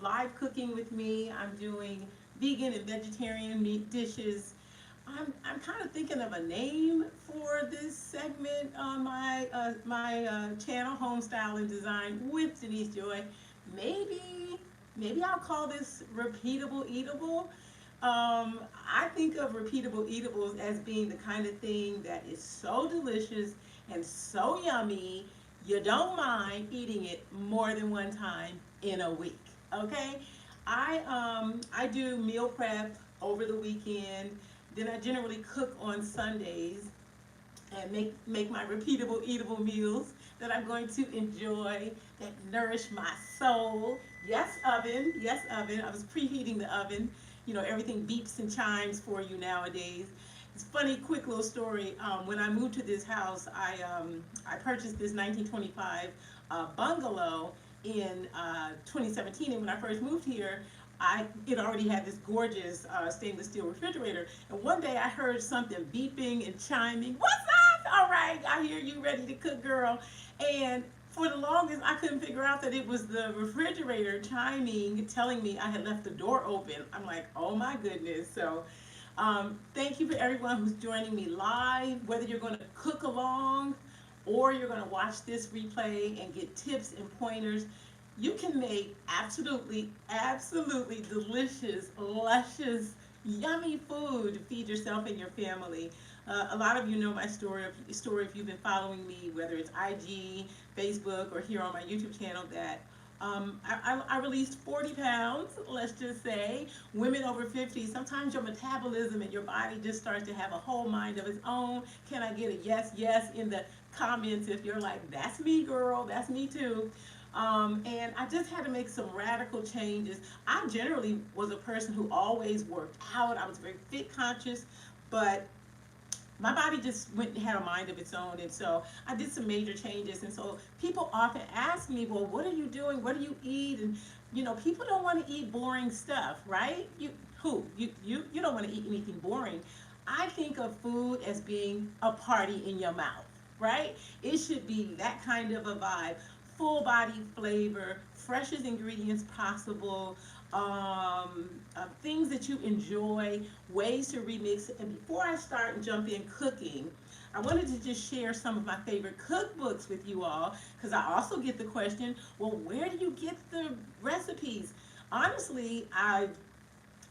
live cooking with me. I'm doing vegan and vegetarian meat dishes. I'm kind of thinking of a name for this segment on my channel, Home Style and Design with Denise Joy. Maybe maybe I'll call this Repeatable Eatable. I think of Repeatable Eatables as being the kind of thing that is so delicious and so yummy, you don't mind eating it more than one time in a week. Okay, I do meal prep over the weekend. Then I generally cook on Sundays and make my repeatable eatable meals that I'm going to enjoy, that nourish my soul. Yes, oven. Yes, oven. I was preheating the oven. You know, everything beeps and chimes for you nowadays. It's funny, quick little story. When I moved to this house, I purchased this 1925 bungalow in 2017, and when I first moved here, it already had this gorgeous stainless steel refrigerator. And one day I heard something beeping and chiming. What's up? All right, I hear you ready to cook, girl. And for the longest, I couldn't figure out that it was the refrigerator chiming, telling me I had left the door open. I'm like, oh my goodness. So thank you for everyone who's joining me live, whether you're going to cook along or you're going to watch this replay and get tips and pointers. You can make absolutely delicious, luscious, yummy food to feed yourself and your family. A lot of you know my story if you've been following me, whether it's IG, Facebook, or here on my YouTube channel, that I released 40 pounds, let's just say. Women over 50, sometimes your metabolism and your body just starts to have a whole mind of its own. Can I get a yes, yes in the comments if you're like, that's me, girl, that's me too. And I just had to make some radical changes. I generally was a person who always worked out. I was very fit conscious, but my body just went and had a mind of its own, and so I did some major changes. And so people often ask me, well, what are you doing, what do you eat? And you know, people don't want to eat boring stuff, right? You don't want to eat anything boring. I think of food as being a party in your mouth, right? It should be that kind of a vibe, full body flavor, freshest ingredients possible, things that you enjoy, ways to remix. And before I start and jump in cooking, I wanted to just share some of my favorite cookbooks with you all, because I also get the question, well, where do you get the recipes? Honestly, I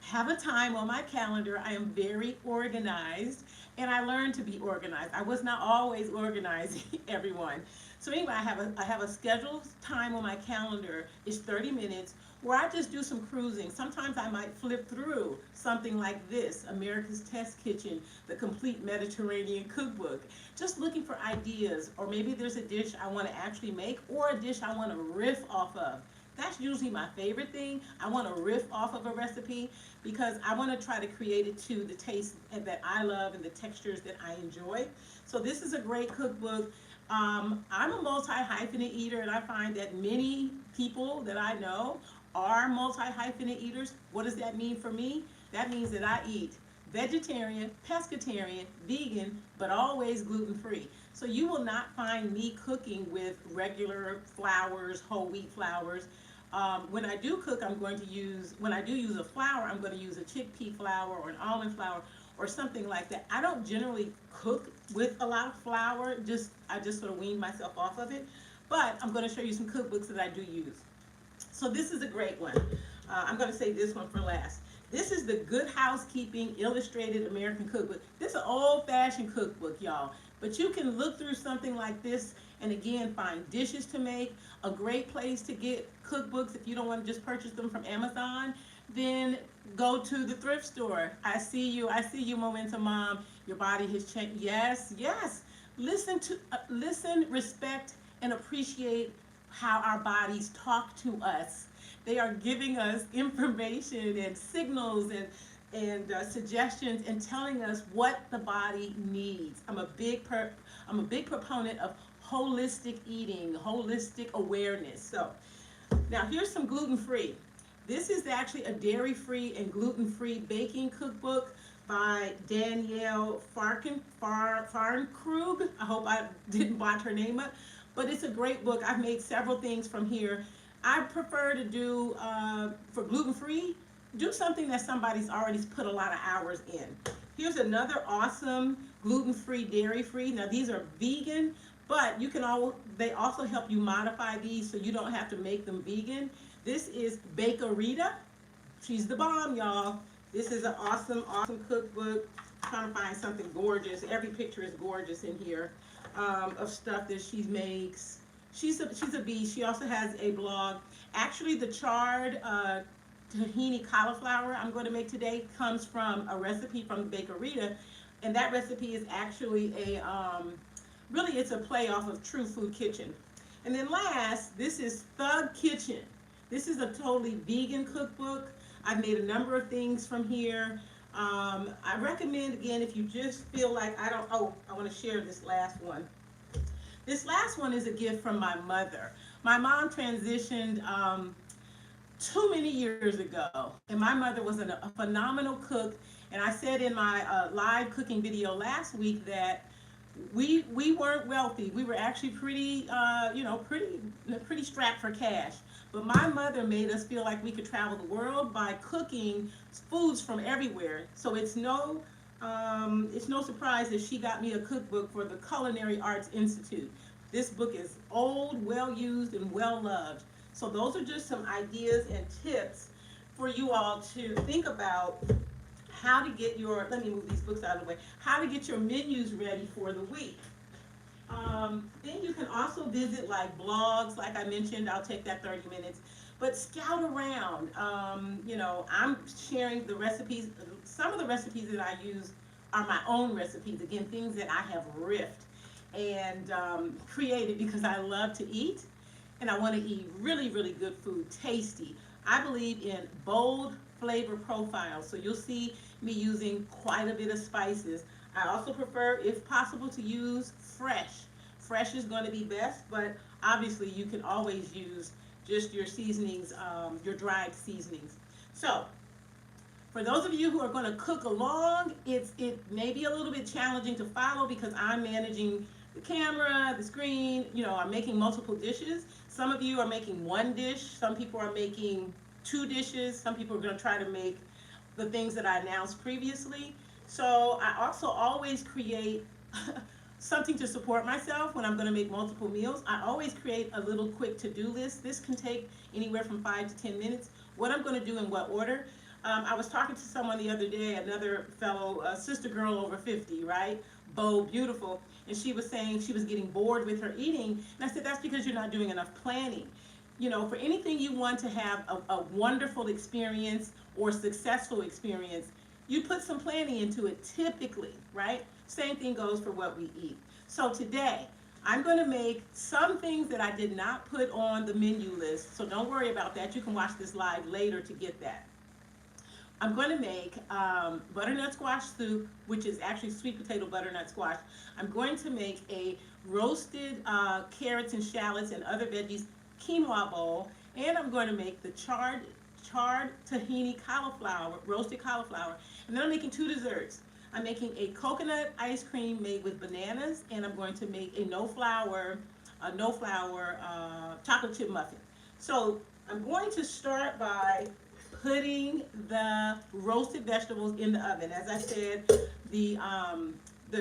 have a time on my calendar. I am very organized, and I learned to be organized. I was not always organizing, everyone. So anyway, I have a scheduled time on my calendar. It's 30 minutes where I just do some cruising. Sometimes I might flip through something like this, America's Test Kitchen, the Complete Mediterranean Cookbook, just looking for ideas, or maybe there's a dish I want to actually make, or a dish I want to riff off of. That's usually my favorite thing. I want to riff off of a recipe because I want to try to create it to the taste that I love and the textures that I enjoy. So this is a great cookbook. I'm a multi-hyphenate eater, and I find that many people that I know are multi-hyphenate eaters. What does that mean for me? That means that I eat vegetarian, pescatarian, vegan, but always gluten-free. So you will not find me cooking with regular flours, whole wheat flours. When I do cook, when I do use a flour, I'm going to use a chickpea flour or an almond flour or something like that. I don't generally cook with a lot of flour, I just sort of wean myself off of it. But I'm going to show you some cookbooks that I do use. So this is a great one. I'm going to save this one for last. This is the Good Housekeeping Illustrated American Cookbook. This is an old-fashioned cookbook, y'all. But you can look through something like this and again find dishes to make. A great place to get cookbooks if you don't want to just purchase them from Amazon, then go to the thrift store. I see you, Momentum Mom. Your body has changed. Yes, yes. Listen, respect, and appreciate how our bodies talk to us. They are giving us information and signals and suggestions and telling us what the body needs. I'm a big proponent of holistic eating, holistic awareness. So now here's some gluten-free. This is actually a dairy-free and gluten-free baking cookbook by Danielle Farnkrug. I hope I didn't botch her name up, but it's a great book. I've made several things from here. I prefer to do, for gluten-free, do something that somebody's already put a lot of hours in. Here's another awesome gluten-free, dairy-free. Now these are vegan, but you can they also help you modify these so you don't have to make them vegan. This is Bakerita. She's the bomb, y'all. This is an awesome, awesome cookbook. I'm trying to find something gorgeous. Every picture is gorgeous in here, of stuff that she makes. She's a beast. She also has a blog. Actually, the charred tahini cauliflower I'm going to make today comes from a recipe from Bakerita, and that recipe is actually really it's a play off of True Food Kitchen. And then last, this is Thug Kitchen. This is a totally vegan cookbook. I've made a number of things from here. I recommend, again, if you just feel like I want to share this last one. This last one is a gift from my mother. My mom transitioned too many years ago, and my mother was a phenomenal cook. And I said in my live cooking video last week that we weren't wealthy. We were actually pretty pretty strapped for cash. But my mother made us feel like we could travel the world by cooking foods from everywhere. So it's no surprise that she got me a cookbook for the Culinary Arts Institute. This book is old, well used, and well loved. So those are just some ideas and tips for you all to think about how to get your, let me move these books out of the way, how to get your menus ready for the week. Then you can also visit like blogs, like I mentioned. I'll take that 30 minutes. But scout around. I'm sharing the recipes. Some of the recipes that I use are my own recipes. Again, things that I have riffed and created because I love to eat. And I want to eat really, really good food, tasty. I believe in bold flavor profiles. So you'll see me using quite a bit of spices. I also prefer, if possible, to use fresh. Fresh is going to be best, but obviously you can always use just your seasonings, your dried seasonings. So for those of you who are going to cook along, it may be a little bit challenging to follow because I'm managing the camera, the screen. I'm making multiple dishes. Some of you are making one dish. Some people are making 2 dishes. Some people are going to try to make the things that I announced previously. So I also always create something to support myself when I'm going to make multiple meals. I always create a little quick to-do list. This can take anywhere from 5 to 10 minutes. What I'm going to do in what order. I was talking to someone the other day, another fellow, sister girl over 50, right? Bold, beautiful. And she was saying she was getting bored with her eating. And I said, that's because you're not doing enough planning. For anything you want to have a wonderful experience or successful experience, you put some planning into it typically, right? Same thing goes for what we eat. So today, I'm going to make some things that I did not put on the menu list. So don't worry about that. You can watch this live later to get that. I'm going to make butternut squash soup, which is actually sweet potato butternut squash. I'm going to make a roasted carrots and shallots and other veggies quinoa bowl. And I'm going to make the charred tahini cauliflower, roasted cauliflower. And then I'm making 2 desserts. I'm making a coconut ice cream made with bananas, and I'm going to make a no flour chocolate chip muffin. So I'm going to start by putting the roasted vegetables in the oven. As I said, the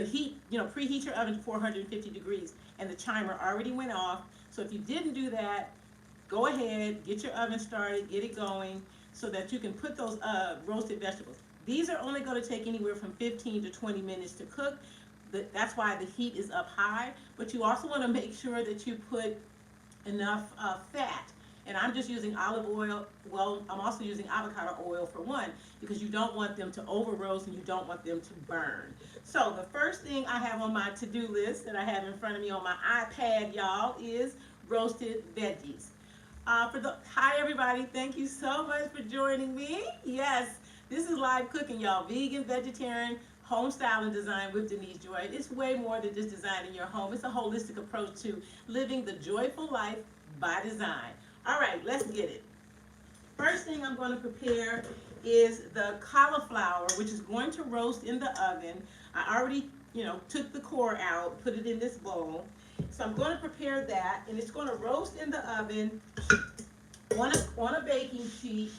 heat, preheat your oven to 450 degrees, and the timer already went off. So if you didn't do that, go ahead, get your oven started, get it going so that you can put those roasted vegetables. These are only going to take anywhere from 15 to 20 minutes to cook. That's why the heat is up high. But you also want to make sure that you put enough fat. And I'm just using olive oil. Well, I'm also using avocado oil for one, because you don't want them to over roast and you don't want them to burn. So the first thing I have on my to-do list that I have in front of me on my iPad, y'all, is roasted veggies. Hi everybody, thank you so much for joining me. Yes, this is live cooking, y'all. Vegan, vegetarian, home style and design with Denise Joy. It's way more than just designing your home. It's a holistic approach to living the joyful life by design. All right, let's get it. First thing I'm going to prepare is the cauliflower, which is going to roast in the oven. I already, took the core out, put it in this bowl. So I'm going to prepare that, and it's going to roast in the oven On a baking sheet,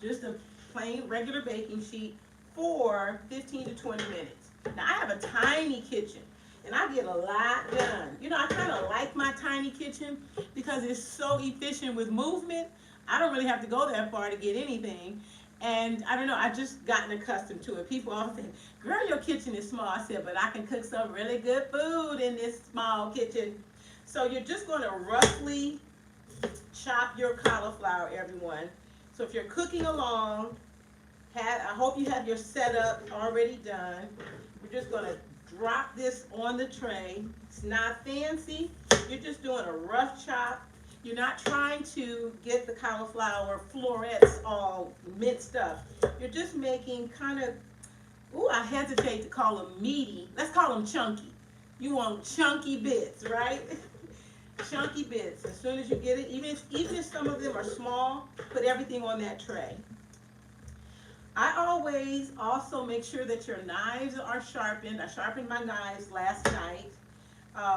just a plain regular baking sheet for 15 to 20 minutes. Now I have a tiny kitchen and I get a lot done. You know, I kind of like my tiny kitchen because it's so efficient with movement. I don't really have to go that far to get anything. And I don't know, I just gotten accustomed to it. People often think, girl, your kitchen is small. I said, but I can cook some really good food in this small kitchen. So you're just going to roughly chop your cauliflower, everyone. So if you're cooking along, I hope you have your setup already done. We're just going to drop this on the tray. It's not fancy. You're just doing a rough chop. You're not trying to get the cauliflower florets all minced up. You're just making kind of, ooh, I hesitate to call them meaty. Let's call them chunky. You want chunky bits, right? Chunky bits. As soon as you get it, even if some of them are small, put everything on that tray. I always also make sure that your knives are sharpened. I sharpened my knives last night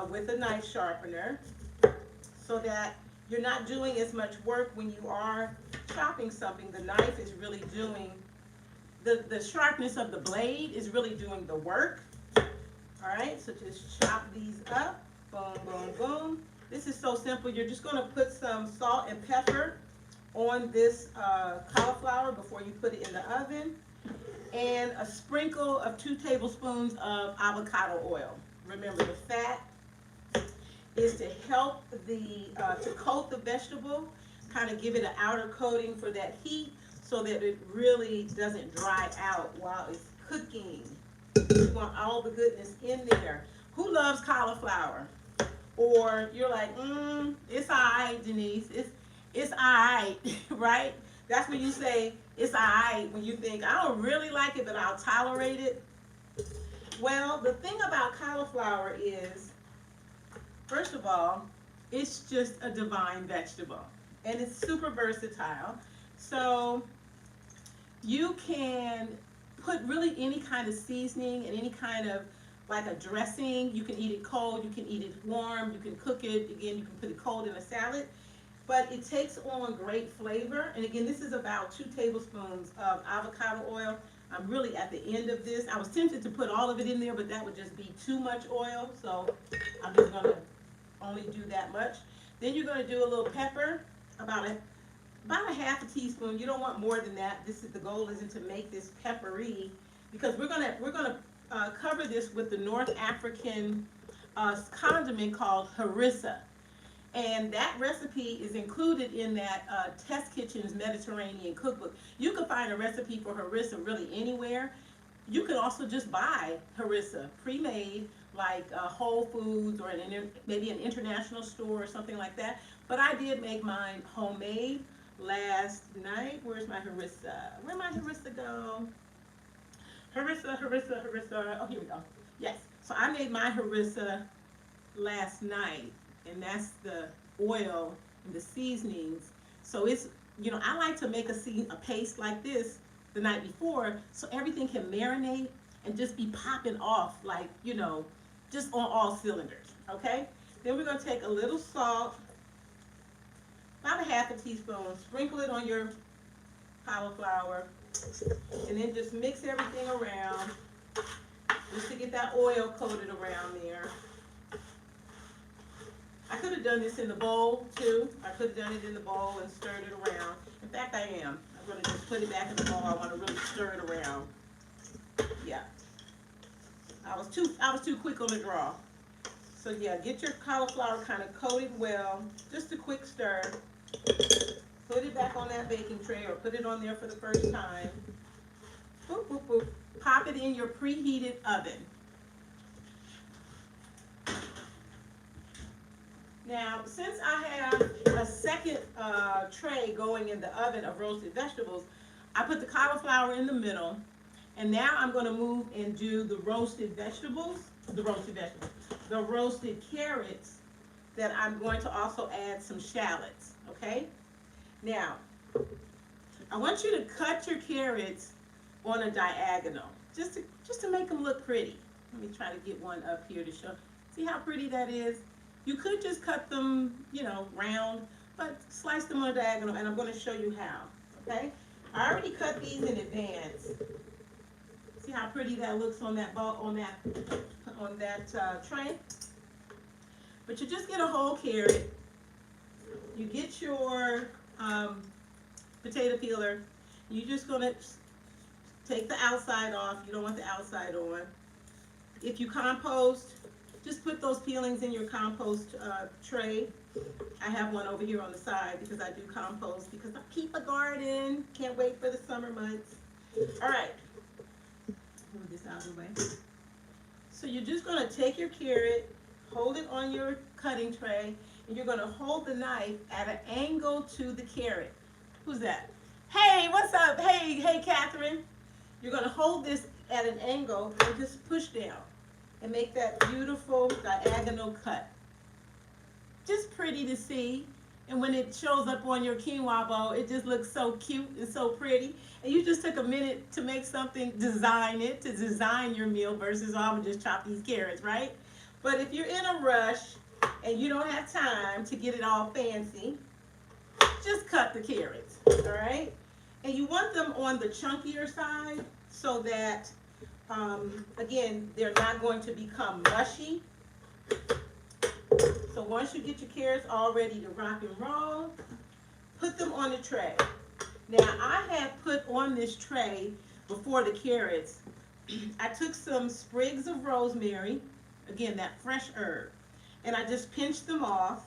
with a knife sharpener so that you're not doing as much work when you are chopping something. The knife is really doing, the sharpness of the blade is really doing the work. All right, so just chop these up. Boom, boom, boom. This is so simple. You're just going to put some salt and pepper on this cauliflower before you put it in the oven, and a sprinkle of 2 tablespoons of avocado oil. Remember, the fat is to help to coat the vegetable, kind of give it an outer coating for that heat so that it really doesn't dry out while it's cooking. You want all the goodness in there. Who loves cauliflower? Or you're like, it's all right, Denise. It's all right, right? That's when you say it's all right, when you think, I don't really like it, but I'll tolerate it. Well, the thing about cauliflower is, first of all, it's just a divine vegetable. And it's super versatile. So you can put really any kind of seasoning and any kind of like a dressing. You can eat it cold, you can eat it warm, you can cook it, again, you can put it cold in a salad. But it takes on great flavor. And again, this is about 2 tablespoons of avocado oil. I'm really at the end of this. I was tempted to put all of it in there, but that would just be too much oil. So I'm just gonna only do that much. Then you're gonna do a little pepper, about a half a teaspoon. You don't want more than that. The goal isn't to make this peppery, because we're gonna cover this with the North African condiment called harrisa. And that recipe is included in that Test Kitchen's Mediterranean cookbook. You can find a recipe for harissa really anywhere. You can also just buy harissa pre-made, like Whole Foods or maybe an international store or something like that. But I did make mine homemade last night. Where's my harissa? Where'd my harissa go? Harissa. Oh, here we go. Yes. So I made my harissa last night, and that's the oil and the seasonings. So it's, I like to make a paste like this the night before, so everything can marinate and just be popping off, like, just on all cylinders, okay? Then we're gonna take a little salt, about a half a teaspoon, sprinkle it on your cauliflower, and then just mix everything around, just to get that oil coated around there. I could have done this in the bowl too. I could have done it in the bowl and stirred it around. In fact, I am. I'm going to just put it back in the bowl. I want to really stir it around. Yeah. I was too quick on the draw. So yeah, get your cauliflower kind of coated well. Just a quick stir. Put it back on that baking tray, or put it on there for the first time. Boop, boop, boop. Pop it in your preheated oven. Now, since I have a second tray going in the oven of roasted vegetables, I put the cauliflower in the middle, and now I'm going to move and do the roasted carrots, that I'm going to also add some shallots, okay? Now, I want you to cut your carrots on a diagonal, just to make them look pretty. Let me try to get one up here to show. See how pretty that is? You could just cut them, round, but slice them on a diagonal, and I'm going to show you how. Okay, I already cut these in advance. See how pretty that looks on that bowl, on that tray. But you just get a whole carrot. You get your potato peeler. You're just gonna take the outside off. You don't want the outside on. If you compost, just put those peelings in your compost tray. I have one over here on the side because I do compost because I keep a garden. Can't wait for the summer months. All right, move this out of the way. So you're just gonna take your carrot, hold it on your cutting tray, and you're gonna hold the knife at an angle to the carrot. Who's that? Hey, what's up? Hey, Catherine. You're gonna hold this at an angle and just push down and make that beautiful diagonal cut. Just pretty to see. And when it shows up on your quinoa bowl, it just looks so cute and so pretty. And you just took a minute to make something, to design your meal versus, oh, I'm gonna just chop these carrots, right? But if you're in a rush and you don't have time to get it all fancy, just cut the carrots, all right? And you want them on the chunkier side so that, again, they're not going to become mushy. So once you get your carrots all ready to rock and roll, put them on the tray. Now, I have put on this tray before the carrots, I took some sprigs of rosemary, again, that fresh herb, and I just pinched them off.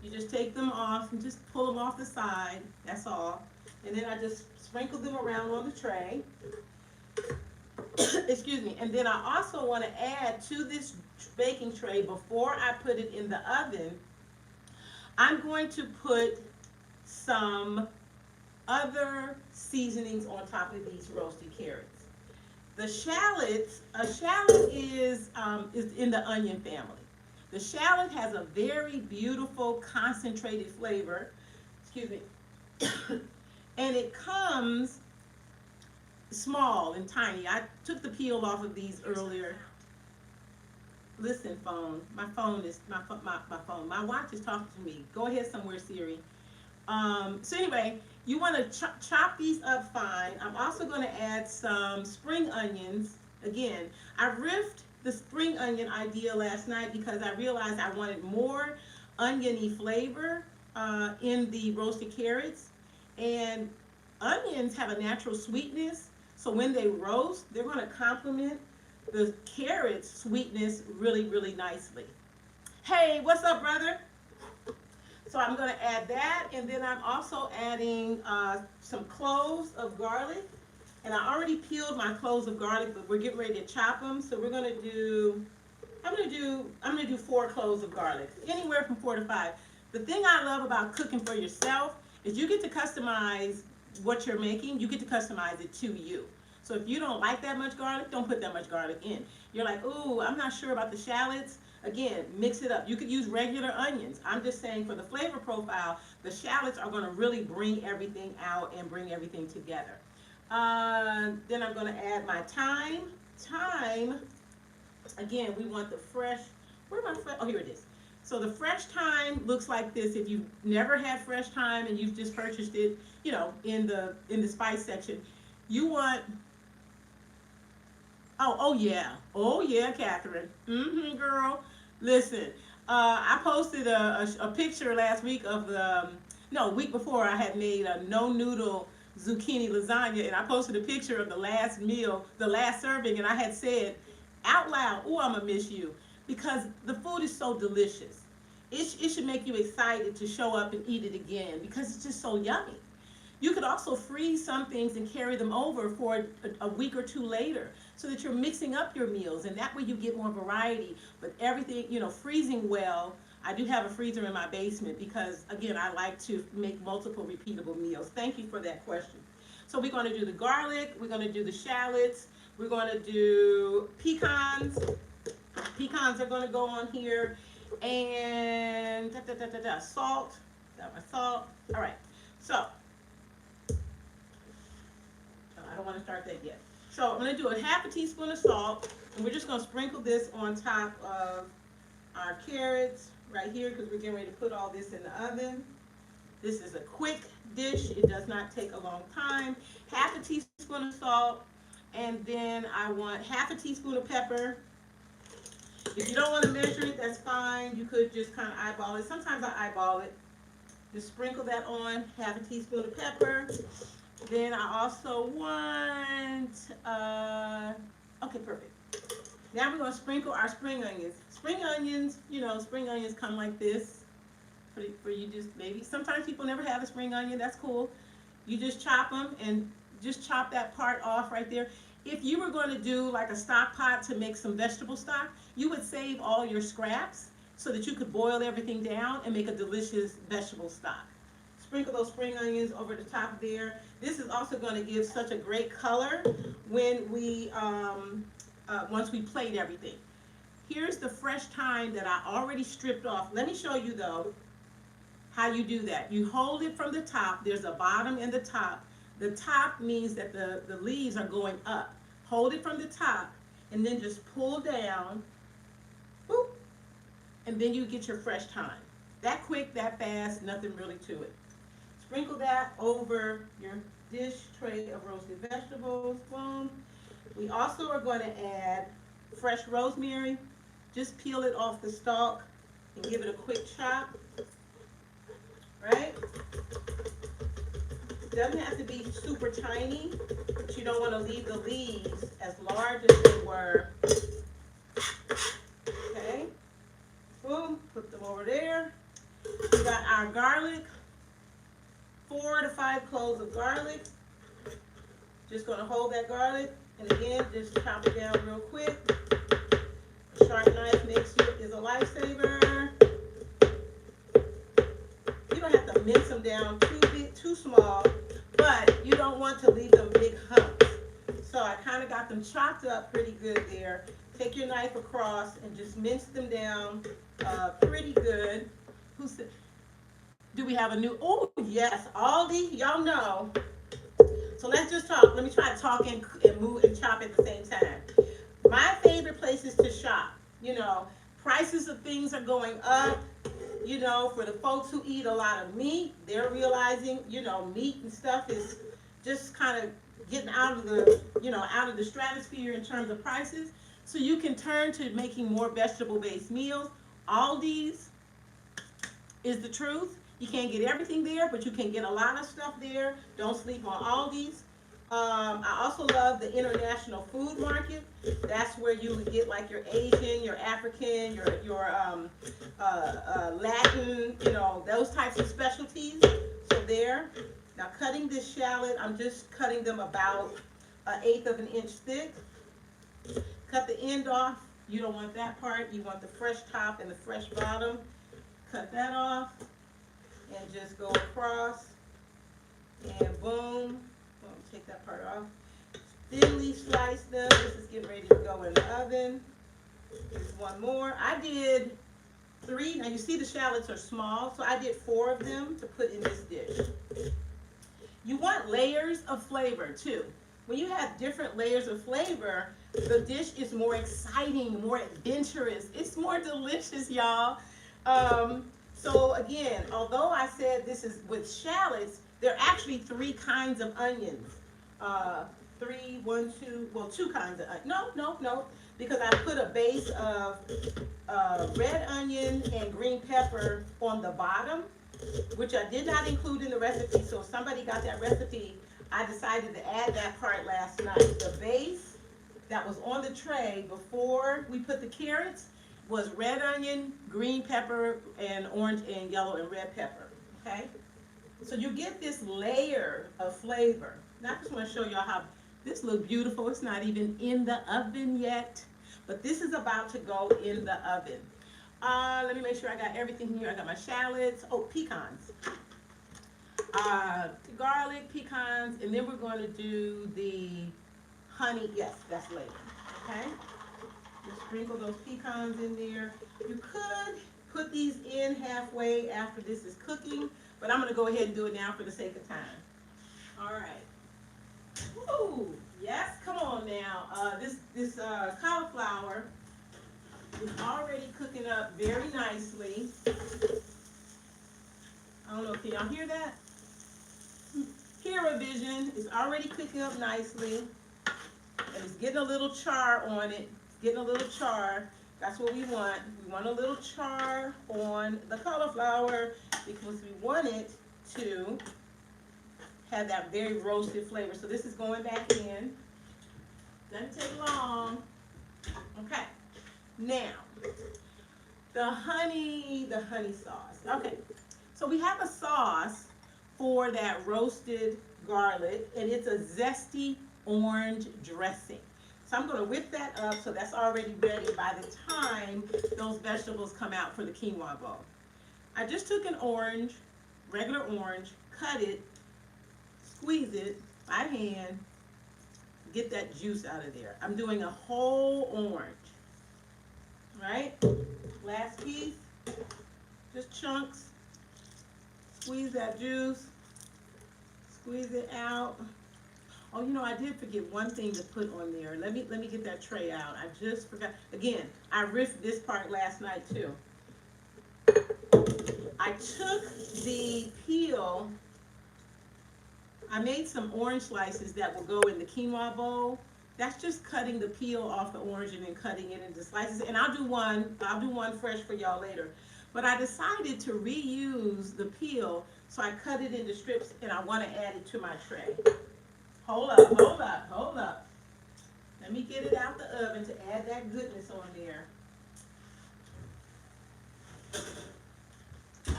You just take them off and just pull them off the side, that's all. And then I just sprinkle them around on the tray. Excuse me. And then I also want to add to this baking tray, before I put it in the oven, I'm going to put some other seasonings on top of these roasted carrots. The shallots, a shallot is in the onion family. The shallot has a very beautiful concentrated flavor, excuse me, and it comes small and tiny. I took the peel off of these earlier. Listen, phone. My phone. My watch is talking to me. Go ahead somewhere, Siri. So anyway, you want to chop these up fine. I'm also going to add some spring onions. Again, I riffed the spring onion idea last night because I realized I wanted more oniony flavor in the roasted carrots. And onions have a natural sweetness, so when they roast, they're going to complement the carrot's sweetness really, really nicely. Hey, what's up, brother? So I'm going to add that, and then I'm also adding some cloves of garlic. And I already peeled my cloves of garlic, but we're getting ready to chop them. So we're going to do, I'm going to do 4 cloves of garlic, anywhere from 4 to 5. The thing I love about cooking for yourself is you get to customize what you're making. You get to customize it to you. So if you don't like that much garlic, don't put that much garlic in. You're like, ooh, I'm not sure about the shallots. Again, mix it up. You could use regular onions. I'm just saying for the flavor profile, the shallots are going to really bring everything out and bring everything together. Then I'm going to add my thyme. Thyme, again, we want the fresh, where am I fresh? Oh, here it is. So the fresh thyme looks like this. If you've never had fresh thyme and you've just purchased it, you know, in the spice section, you want, oh yeah, Catherine. Girl. Listen, I posted a picture last week of the, no, week before I had made a no noodle zucchini lasagna, and I posted a picture of the last meal, the last serving, and I had said out loud, oh, I'm gonna miss you, because the food is so delicious. It should make you excited to show up and eat it again because it's just so yummy. You could also freeze some things and carry them over for a week or 2 later so that you're mixing up your meals, and that way you get more variety. But everything, you know, freezing well. I do have a freezer in my basement because, again, I like to make multiple repeatable meals. Thank you for that question. So we're going to do the garlic, we're going to do the shallots, we're going to do pecans. Pecans are going to go on here, and salt. Got my salt. All right. So I don't want to start that yet. So I'm going to do a ½ teaspoon of salt, and we're just going to sprinkle this on top of our carrots. right here because we're getting ready to put all this in the oven. This is a quick dish. It does not take a long time. Half a teaspoon of salt, and then I want half a teaspoon of pepper. If you don't want to measure it, that's fine. You could just kind of eyeball it. Sometimes I eyeball it. Just sprinkle that on, half a teaspoon of pepper. Then I also want, okay, perfect. Now we're going to sprinkle our spring onions. Spring onions, you know, spring onions come like this. For you just maybe, sometimes people never have a spring onion, that's cool. You just chop them and just chop that part off right there. If you were going to do like a stock pot to make some vegetable stock, you would save all your scraps so that you could boil everything down and make a delicious vegetable stock. Sprinkle those spring onions over the top there. This is also going to give such a great color when we, once we plate everything. Here's the fresh thyme that I already stripped off. Let me show you though how you do that. You hold it from the top. There's a bottom and the top. The top means that the leaves are going up. Hold it from the top and then just pull down, boop, and then you get your fresh thyme. That quick, that fast, nothing really to it. Sprinkle that over your dish tray of roasted vegetables, boom. We also are going to add fresh rosemary. Just peel it off the stalk and give it a quick chop, right? It doesn't have to be super tiny, but you don't want to leave the leaves as large as they were. Okay, boom, put them over there. We got our garlic, 4 to 5 cloves of garlic. Just going to hold that garlic, and again, just chop it down real quick. A sharp knife is a lifesaver. You don't have to mince them down too big, too small, but you don't want to leave them big humps. So I kind of got them chopped up pretty good there. Take your knife across and just mince them down pretty good. Do we have a new, oh yes, Aldi, y'all know. So let's just talk. Let me try to talk and move and chop at the same time. My favorite places to shop, you know, prices of things are going up. You know, for the folks who eat a lot of meat, they're realizing, you know, meat and stuff is just kind of getting out of the, you know, out of the stratosphere in terms of prices. So you can turn to making more vegetable-based meals. Aldi's is the truth. You can't get everything there, but you can get a lot of stuff there. Don't sleep on Aldi's. I also love the International Food Market. That's where you would get like your Asian, your African, your Latin, you know, those types of specialties. So there. Now cutting this shallot, I'm just cutting them about 1/8 of an inch thick. Cut the end off. You don't want that part. You want the fresh top and the fresh bottom. Cut that off and just go across and boom. Take that part off. Thinly slice them. This is getting ready to go in the oven. Just one more. I did 3. Now you see the shallots are small, so I did 4 of them to put in this dish. You want layers of flavor too. When you have different layers of flavor, the dish is more exciting, more adventurous. It's more delicious, y'all. So again, although I said this is with shallots, there are actually 3 kinds of onions. 2 kinds of onions. No, because I put a base of red onion and green pepper on the bottom, which I did not include in the recipe. So if somebody got that recipe, I decided to add that part last night. The base that was on the tray before we put the carrots was red onion, green pepper, and orange and yellow and red pepper, okay? So you get this layer of flavor. Now I just want to show y'all how this looks beautiful. It's not even in the oven yet, but this is about to go in the oven. Let me make sure I got everything here. I got my shallots, pecans. Garlic, pecans, and then we're going to do the honey. Yes, that's later, okay? Just sprinkle those pecans in there. You could put these in halfway after this is cooking, but I'm going to go ahead and do it now for the sake of time. All right. Woo! Yes, come on now. This cauliflower It's already cooking up very nicely. I don't know, can y'all hear that? Hear a vision. It's already cooking up nicely. And it's getting a little char on it. It's getting a little char. That's what we want. We want a little char on the cauliflower because we want it to have that very roasted flavor. So this is going back in. Doesn't take long. Okay. Now, the honey sauce. Okay. So we have a sauce for that roasted garlic, and it's a zesty orange dressing. So I'm going to whip that up so that's already ready by the time those vegetables come out for the quinoa bowl. I just took an orange, regular orange, cut it, squeeze it by hand, get that juice out of there. I'm doing a whole orange, right? Last piece, just chunks, squeeze that juice, squeeze it out. Oh, you know, I did forget one thing to put on there. Let me get that tray out. I just forgot. Again, I riffed this part last night too. I took the peel. I made some orange slices that will go in the quinoa bowl. That's just cutting the peel off the orange and then cutting it into slices. And I'll do one fresh for y'all later. But I decided to reuse the peel, so I cut it into strips and I want to add it to my tray. Hold up, hold up, hold up. Let me get it out the oven to add that goodness on there.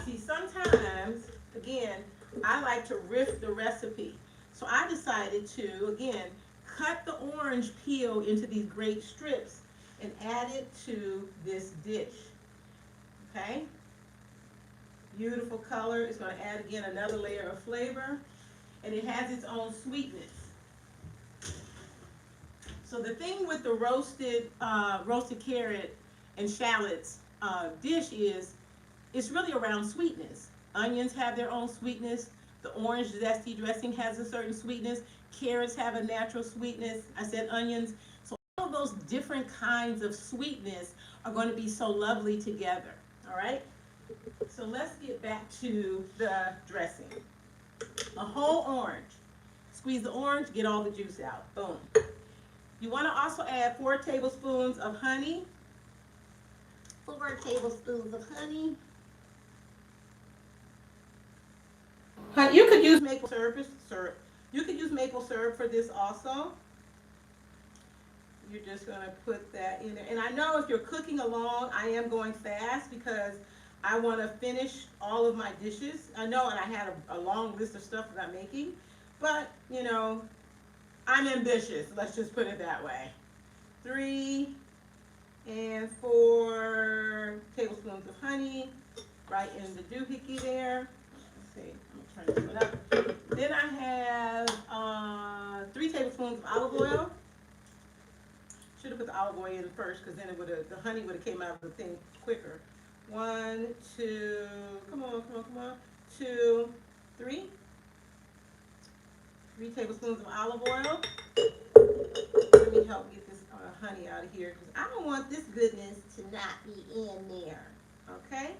See, sometimes, again, I like to riff the recipe. So I decided to, again, cut the orange peel into these great strips and add it to this dish. Okay? Beautiful color. It's going to add, again, another layer of flavor. And it has its own sweetness. So the thing with the roasted carrot and shallots dish is, it's really around sweetness. Onions have their own sweetness. The orange zesty dressing has a certain sweetness. Carrots have a natural sweetness. I said onions. So all of those different kinds of sweetness are going to be so lovely together. All right? So let's get back to the dressing. A whole orange. Squeeze the orange, get all the juice out. Boom. You want to also add 4 tablespoons of honey. 4 tablespoons of honey. You could use maple syrup. You could use maple syrup for this also. You're just going to put that in there. And I know if you're cooking along, I am going fast because I want to finish all of my dishes. I know, and I had a long list of stuff that I'm making. But, you know, I'm ambitious. Let's just put it that way. 3 and 4 tablespoons of honey right in the doohickey there. Let's see. I'm going to turn this one up. Then I have 3 tablespoons of olive oil. Should have put the olive oil in first because then the honey would have came out of the thing quicker. 1, 2, come on. 2, 3. 3 tablespoons of olive oil. Let me help get this honey out of here because I don't want this goodness to not be in there. Okay?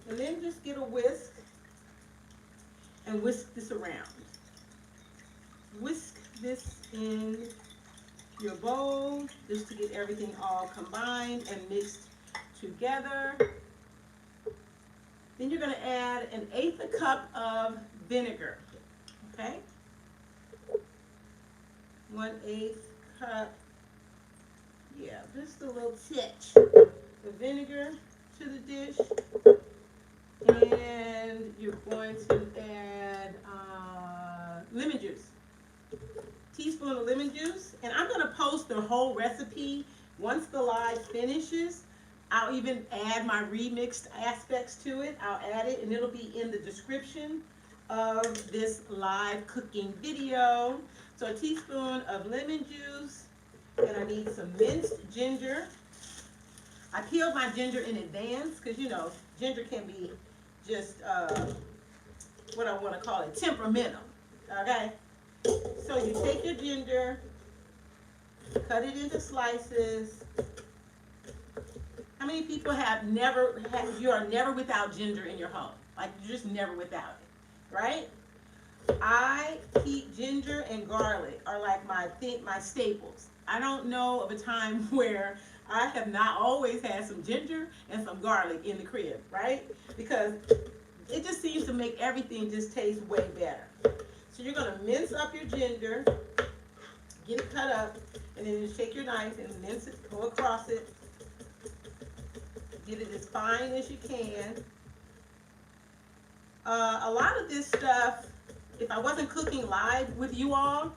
And then just get a whisk and whisk this around. Whisk this in your bowl just to get everything all combined and mixed together. Then you're going to add 1/8 cup of vinegar. Okay? 1/8 cup. Yeah, just a little titch of vinegar to the dish. And you're going to add lemon juice. Teaspoon of lemon juice. And I'm going to post the whole recipe once the live finishes. I'll even add my remixed aspects to it. I'll add it and it'll be in the description of this live cooking video. So a teaspoon of lemon juice, and I need some minced ginger. I peeled my ginger in advance because, you know, ginger can be just, what I want to call it, temperamental, okay? So you take your ginger, cut it into slices, many people you are never without ginger in your home? Like you're just never without it, right? I keep ginger and garlic are like my staples. I don't know of a time where I have not always had some ginger and some garlic in the crib, right? Because it just seems to make everything just taste way better. So you're gonna mince up your ginger, get it cut up, and then just take your knife and mince it, go across it, get it as fine as you can. A lot of this stuff, if I wasn't cooking live with you all,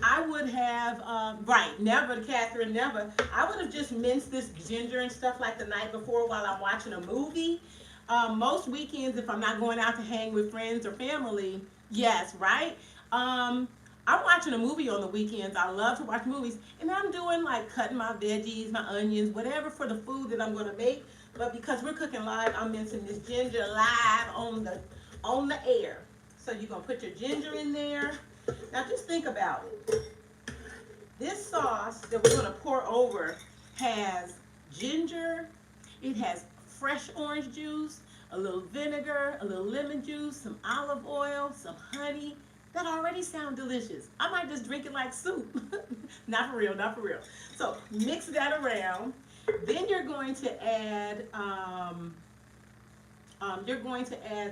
I would have, right, never, Catherine, never. I would have just minced this ginger and stuff like the night before while I'm watching a movie. Most weekends, if I'm not going out to hang with friends or family, yes, right? I'm watching a movie on the weekends. I love to watch movies. And I'm doing like cutting my veggies, my onions, whatever for the food that I'm going to make. But because we're cooking live, I'm mincing this ginger live on the air. So you're going to put your ginger in there. Now just think about it. This sauce that we're going to pour over has ginger, it has fresh orange juice, a little vinegar, a little lemon juice, some olive oil, some honey. That already sounds delicious. I might just drink it like soup. Not for real, not for real. So mix that around. Then you're going to add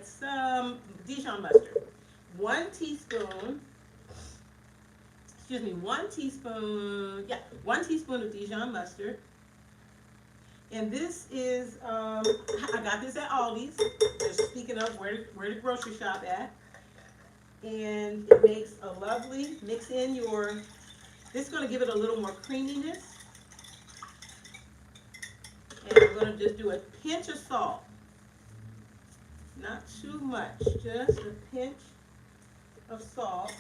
some Dijon mustard. 1 teaspoon of Dijon mustard. And this is, I got this at Aldi's, just speaking of where the grocery shop at. And it makes a lovely, mix in this is going to give it a little more creaminess. And I'm going to just do a pinch of salt. Not too much, just a pinch of salt.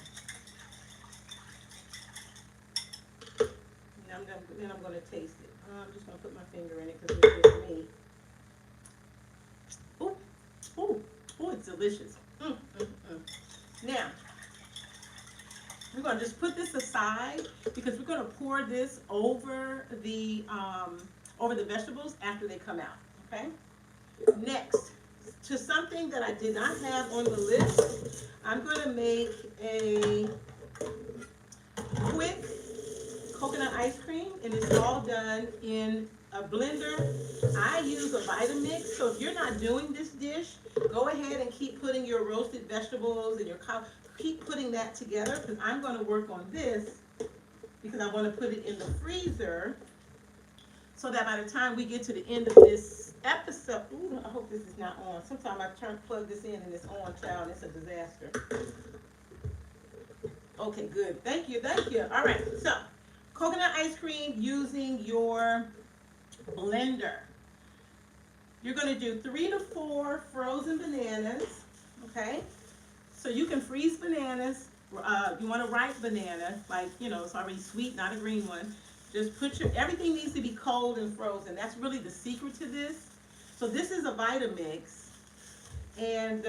And then I'm going to taste it. I'm just going to put my finger in it because it's just me. Ooh, it's delicious. Now, we're going to just put this aside because we're going to pour this over the vegetables after they come out, okay? Next, to something that I did not have on the list, I'm going to make a quick coconut ice cream, and it's all done in a blender. I use a Vitamix, so if you're not doing this dish, go ahead and keep putting your roasted vegetables and keep putting that together, because I'm going to work on this because I want to put it in the freezer so that by the time we get to the end of this episode, ooh, I hope this is not on. Sometimes I plug this in and it's on, child, it's a disaster. Okay, good. Thank you. All right, so coconut ice cream using your blender. You're going to do 3 to 4 frozen bananas, okay? So you can freeze bananas. You want a ripe banana, like, it's already sweet, not a green one. Just everything needs to be cold and frozen. That's really the secret to this. So this is a Vitamix, and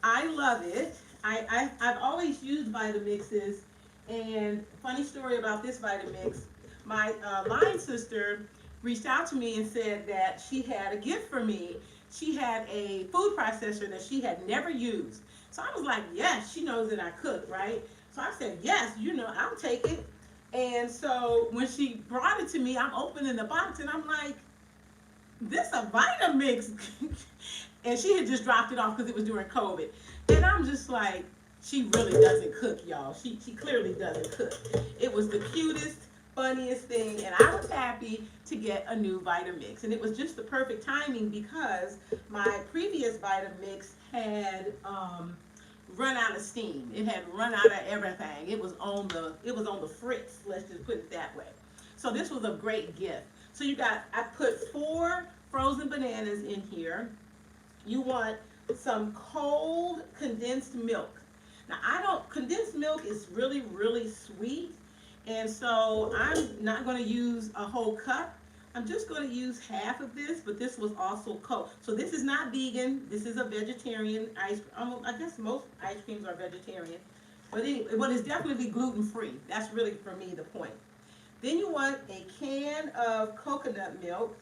I love it. I've always used Vitamixes, and funny story about this Vitamix, my line sister reached out to me and said that she had a gift for me. She had a food processor that she had never used. So I was like, yes, she knows that I cook, right? So I said, yes, I'll take it. And so when she brought it to me, I'm opening the box and I'm like, this a Vitamix. And she had just dropped it off because it was during COVID. And I'm just like, she really doesn't cook, y'all. She clearly doesn't cook. It was the cutest, funniest thing, and I was happy to get a new Vitamix. And it was just the perfect timing because my previous Vitamix had run out of steam. It had run out of everything. It was on the fritz, let's just put it that way. So this was a great gift. So I put 4 frozen bananas in here. You want some cold condensed milk. Now condensed milk is really, really sweet. And so I'm not going to use a whole cup. I'm just going to use half of this, but this was also cold. So this is not vegan. This is a vegetarian ice cream. I guess most ice creams are vegetarian. But anyway, it's definitely gluten-free. That's really, for me, the point. Then you want a can of coconut milk.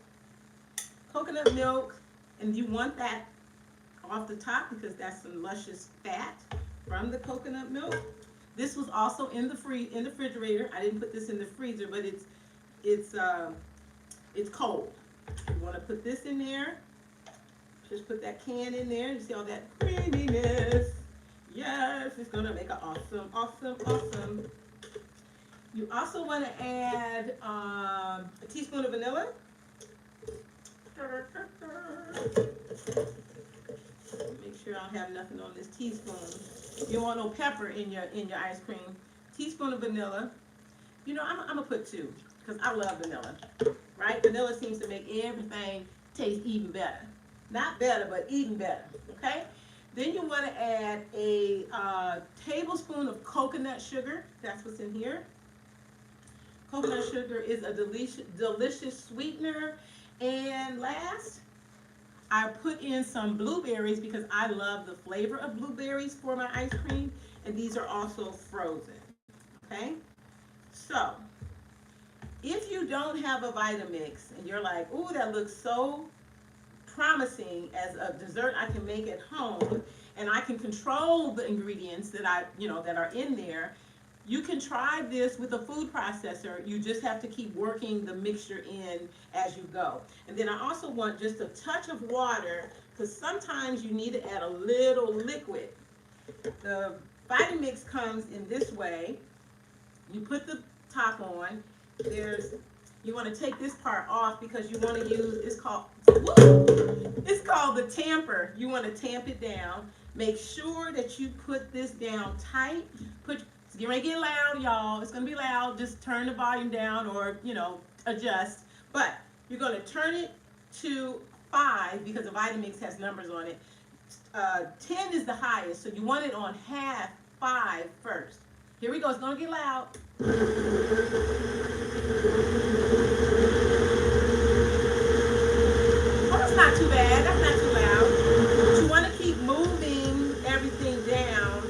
coconut milk, and you want that off the top because that's some luscious fat from the coconut milk. This was also in the refrigerator. I didn't put this in the freezer, but it's cold. You want to put this in there. Just put that can in there. You see all that creaminess. Yes, it's gonna make an awesome, awesome, awesome. You also want to add a teaspoon of vanilla. Make sure I don't have nothing on this teaspoon. You don't want no pepper in your ice cream. Teaspoon of vanilla. You know, I'm gonna put 2 because I love vanilla. Right? Vanilla seems to make everything taste even better. Not better, but even better. Okay? Then you want to add a tablespoon of coconut sugar. That's what's in here. Coconut sugar is a delicious sweetener. And last, I put in some blueberries because I love the flavor of blueberries for my ice cream. And these are also frozen. Okay? So, if you don't have a Vitamix and you're like, ooh, that looks so promising as a dessert I can make at home, and I can control the ingredients that that are in there, you can try this with a food processor. You just have to keep working the mixture in as you go. And then I also want just a touch of water because sometimes you need to add a little liquid. The Vitamix comes in this way. You put the top on. You want to take this part off because you want to use, it's called the tamper. You want to tamp it down. Make sure that you put this down tight. It's getting ready to get loud, y'all. It's going to be loud. Just turn the volume down or, adjust. But you're going to turn it to 5 because the Vitamix has numbers on it. 10 is the highest, so you want it on half 5 first. Here we go. It's going to get loud. Oh, that's not too bad. That's not too loud. But you want to keep moving everything down.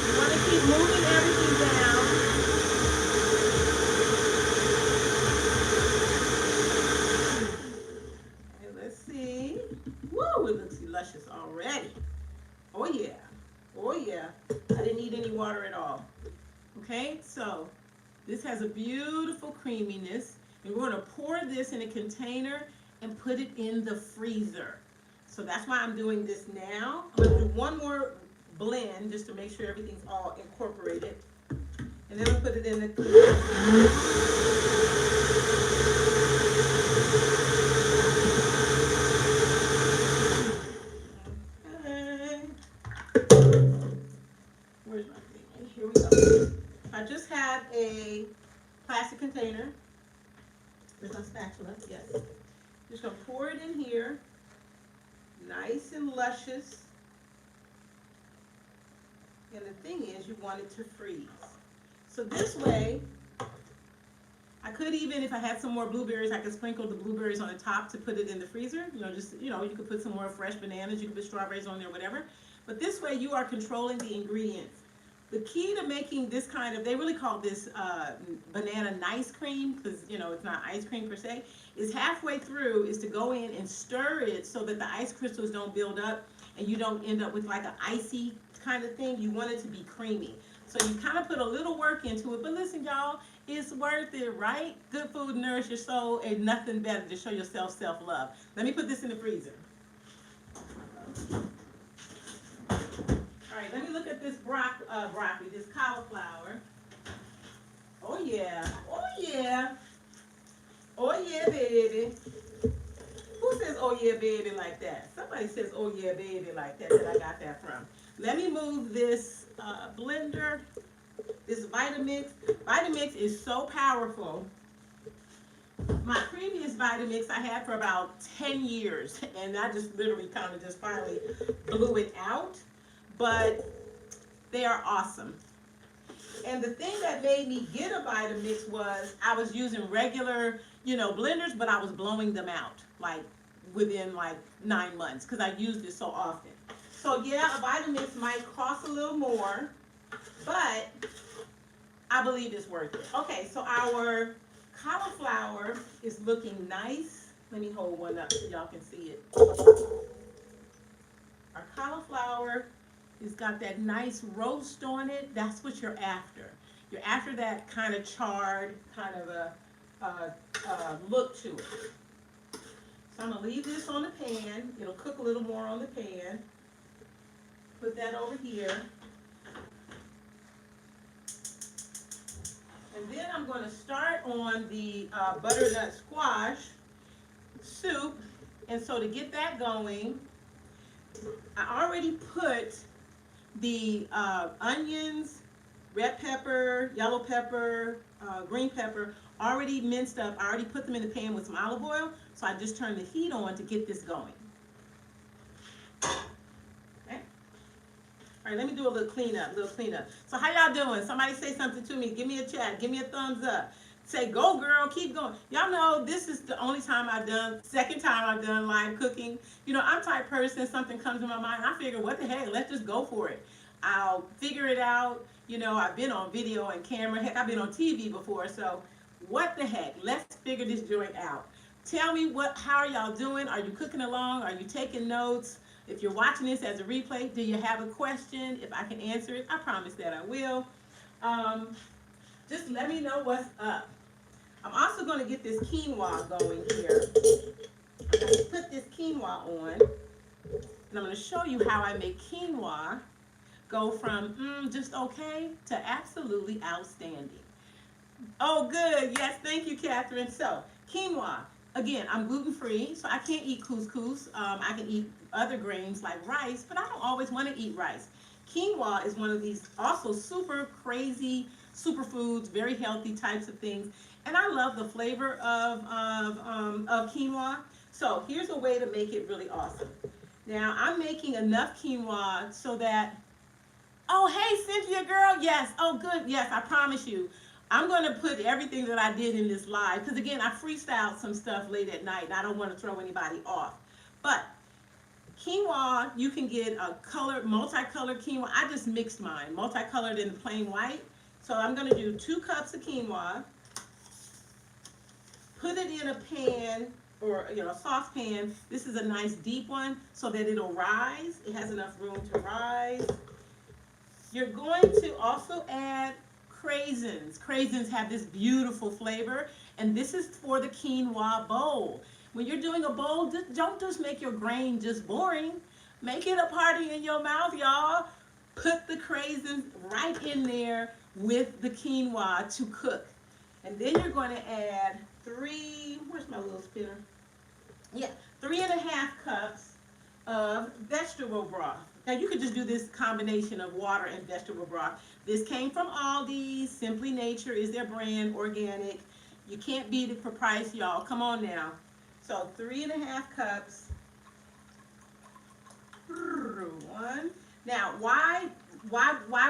You want to keep moving everything down. Okay, let's see. Woo, it looks luscious already. Oh, yeah. Oh, yeah. I didn't need any water at all. Okay, so this has a beautiful creaminess. And we're going to pour this in a container and put it in the freezer. So that's why I'm doing this now. I'm going to do one more blend just to make sure everything's all incorporated. And then I'll put it in the Where's my thing? Here we go. I just have a plastic container. Where's my spatula? Yes. Just gonna pour it in here. Nice and luscious. And the thing is, you want it to freeze. So this way, I could even, if I had some more blueberries, I could sprinkle the blueberries on the top to put it in the freezer. You could put some more fresh bananas, you could put strawberries on there, whatever. But this way you are controlling the ingredients. The key to making this kind of, they really call this banana nice cream, because it's not ice cream per se, is halfway through is to go in and stir it so that the ice crystals don't build up and you don't end up with like an icy kind of thing. You want it to be creamy. So you kind of put a little work into it, but listen, y'all, it's worth it, right? Good food nourish your soul, and nothing better to show yourself self-love. Let me put this in the freezer. All right, let me look at this broccoli, this cauliflower. Oh yeah, oh yeah, oh yeah, baby. Who says oh yeah, baby like that? Somebody says oh yeah, baby like that I got that from. Let me move this blender, this Vitamix. Vitamix is so powerful. My previous Vitamix I had for about 10 years, and I just literally kind of just finally blew it out. But they are awesome. And the thing that made me get a Vitamix was I was using regular, blenders, but I was blowing them out like within like 9 months because I used it so often. So yeah, a Vitamix might cost a little more, but I believe it's worth it. Okay, so our cauliflower is looking nice. Let me hold one up so y'all can see it. Our cauliflower has got that nice roast on it. That's what you're after. You're after that kind of charred, kind of a look to it. So I'm gonna leave this on the pan. It'll cook a little more on the pan. Put that over here. And then I'm going to start on the butternut squash soup. And so to get that going, I already put the onions, red pepper, yellow pepper, green pepper, already minced up. I already put them in the pan with some olive oil. So I just turned the heat on to get this going. All right, let me do a little cleanup, So how y'all doing? Somebody say something to me. Give me a chat. Give me a thumbs up. Say, go girl, keep going. Y'all know this is the only time second time I've done live cooking. You know, I'm the type person, something comes to my mind, I figure, what the heck, let's just go for it. I'll figure it out. You know, I've been on video and camera. Heck, I've been on TV before, so what the heck? Let's figure this joint out. Tell me how are y'all doing? Are you cooking along? Are you taking notes? If you're watching this as a replay, do you have a question? If I can answer it, I promise that I will. Just let me know what's up. I'm also going to get this quinoa going here. I'm going to put this quinoa on, and I'm going to show you how I make quinoa go from just okay to absolutely outstanding. Oh, good. Yes, thank you, Catherine. So, quinoa. Again, I'm gluten-free, so I can't eat couscous. I can eat other grains like rice, but I don't always want to eat rice. Quinoa is one of these also super crazy superfoods, very healthy types of things. And I love the flavor of quinoa. So here's a way to make it really awesome. Now, I'm making enough quinoa so that, oh, hey, Cynthia, girl, yes, oh, good, yes, I promise you. I'm going to put everything that I did in this live, because again, I freestyled some stuff late at night, and I don't want to throw anybody off. But quinoa, you can get a multicolored quinoa. I just mixed mine, multicolored and plain white. So I'm going to do 2 cups of quinoa, put it in a pan or a saucepan. This is a nice deep one so that it'll rise. It has enough room to rise. You're going to also add craisins. Craisins have this beautiful flavor, and this is for the quinoa bowl. When you're doing a bowl, don't just make your grain just boring. Make it a party in your mouth, y'all. Put the craisins right in there with the quinoa to cook. And then you're going to add where's my little spinner? Yeah, 3.5 cups of vegetable broth. Now you could just do this combination of water and vegetable broth. This came from Aldi. Simply Nature is their brand, organic. You can't beat it for price, y'all. Come on now. So 3.5 cups. 1. Now, why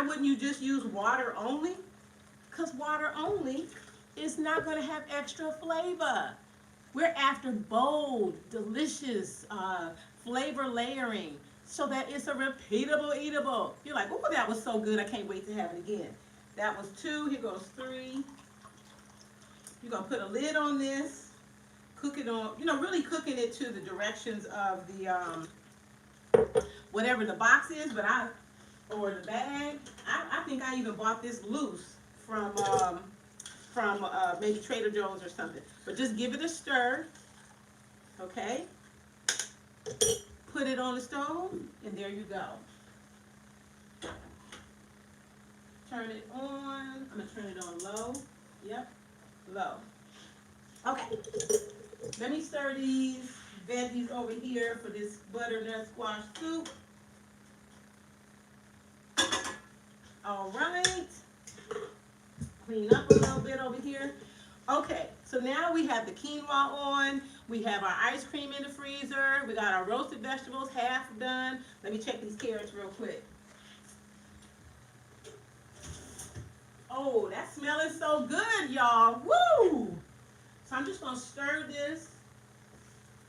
wouldn't you just use water only? Because water only is not going to have extra flavor. We're after bold, delicious flavor layering so that it's a repeatable eatable. You're like, oh, that was so good. I can't wait to have it again. That was 2. Here goes 3. You're going to put a lid on this. Cook it on, really cooking it to the directions of the, whatever the box is, or the bag. I think I even bought this loose from maybe Trader Joe's or something. But just give it a stir, okay? Put it on the stove, and there you go. Turn it on. I'm going to turn it on low. Yep, low. Okay. Let me stir these veggies over here for this butternut squash soup. All right. Clean up a little bit over here. Okay, so now we have the quinoa on. We have our ice cream in the freezer. We got our roasted vegetables half done. Let me check these carrots real quick. Oh, that's smelling so good, y'all. Woo! So I'm just going to stir this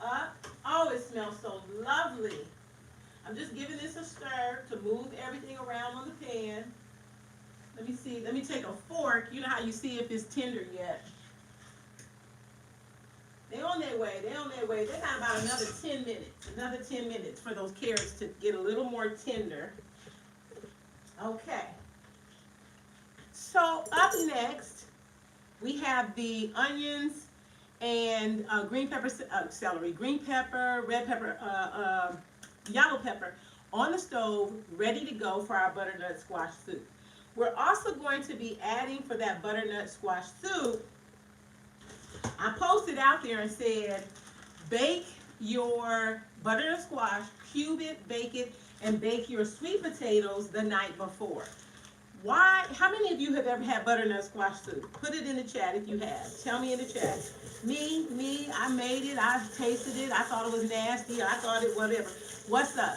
up. Oh, it smells so lovely. I'm just giving this a stir to move everything around on the pan. Let me see. Let me take a fork. You know how you see if it's tender yet. They on their way. They on their way. They got about another 10 minutes. Another 10 minutes for those carrots to get a little more tender. Okay. So up next, we have the onions and green pepper, celery, green pepper, red pepper, yellow pepper on the stove, ready to go for our butternut squash soup. We're also going to be adding for that butternut squash soup. I posted out there and said, bake your butternut squash, cube it, bake it, and bake your sweet potatoes the night before. Why? How many of you have ever had butternut squash soup? Put it in the chat if you have. Tell me in the chat. Me, I made it, I tasted it, I thought it was nasty, I thought it whatever. What's up?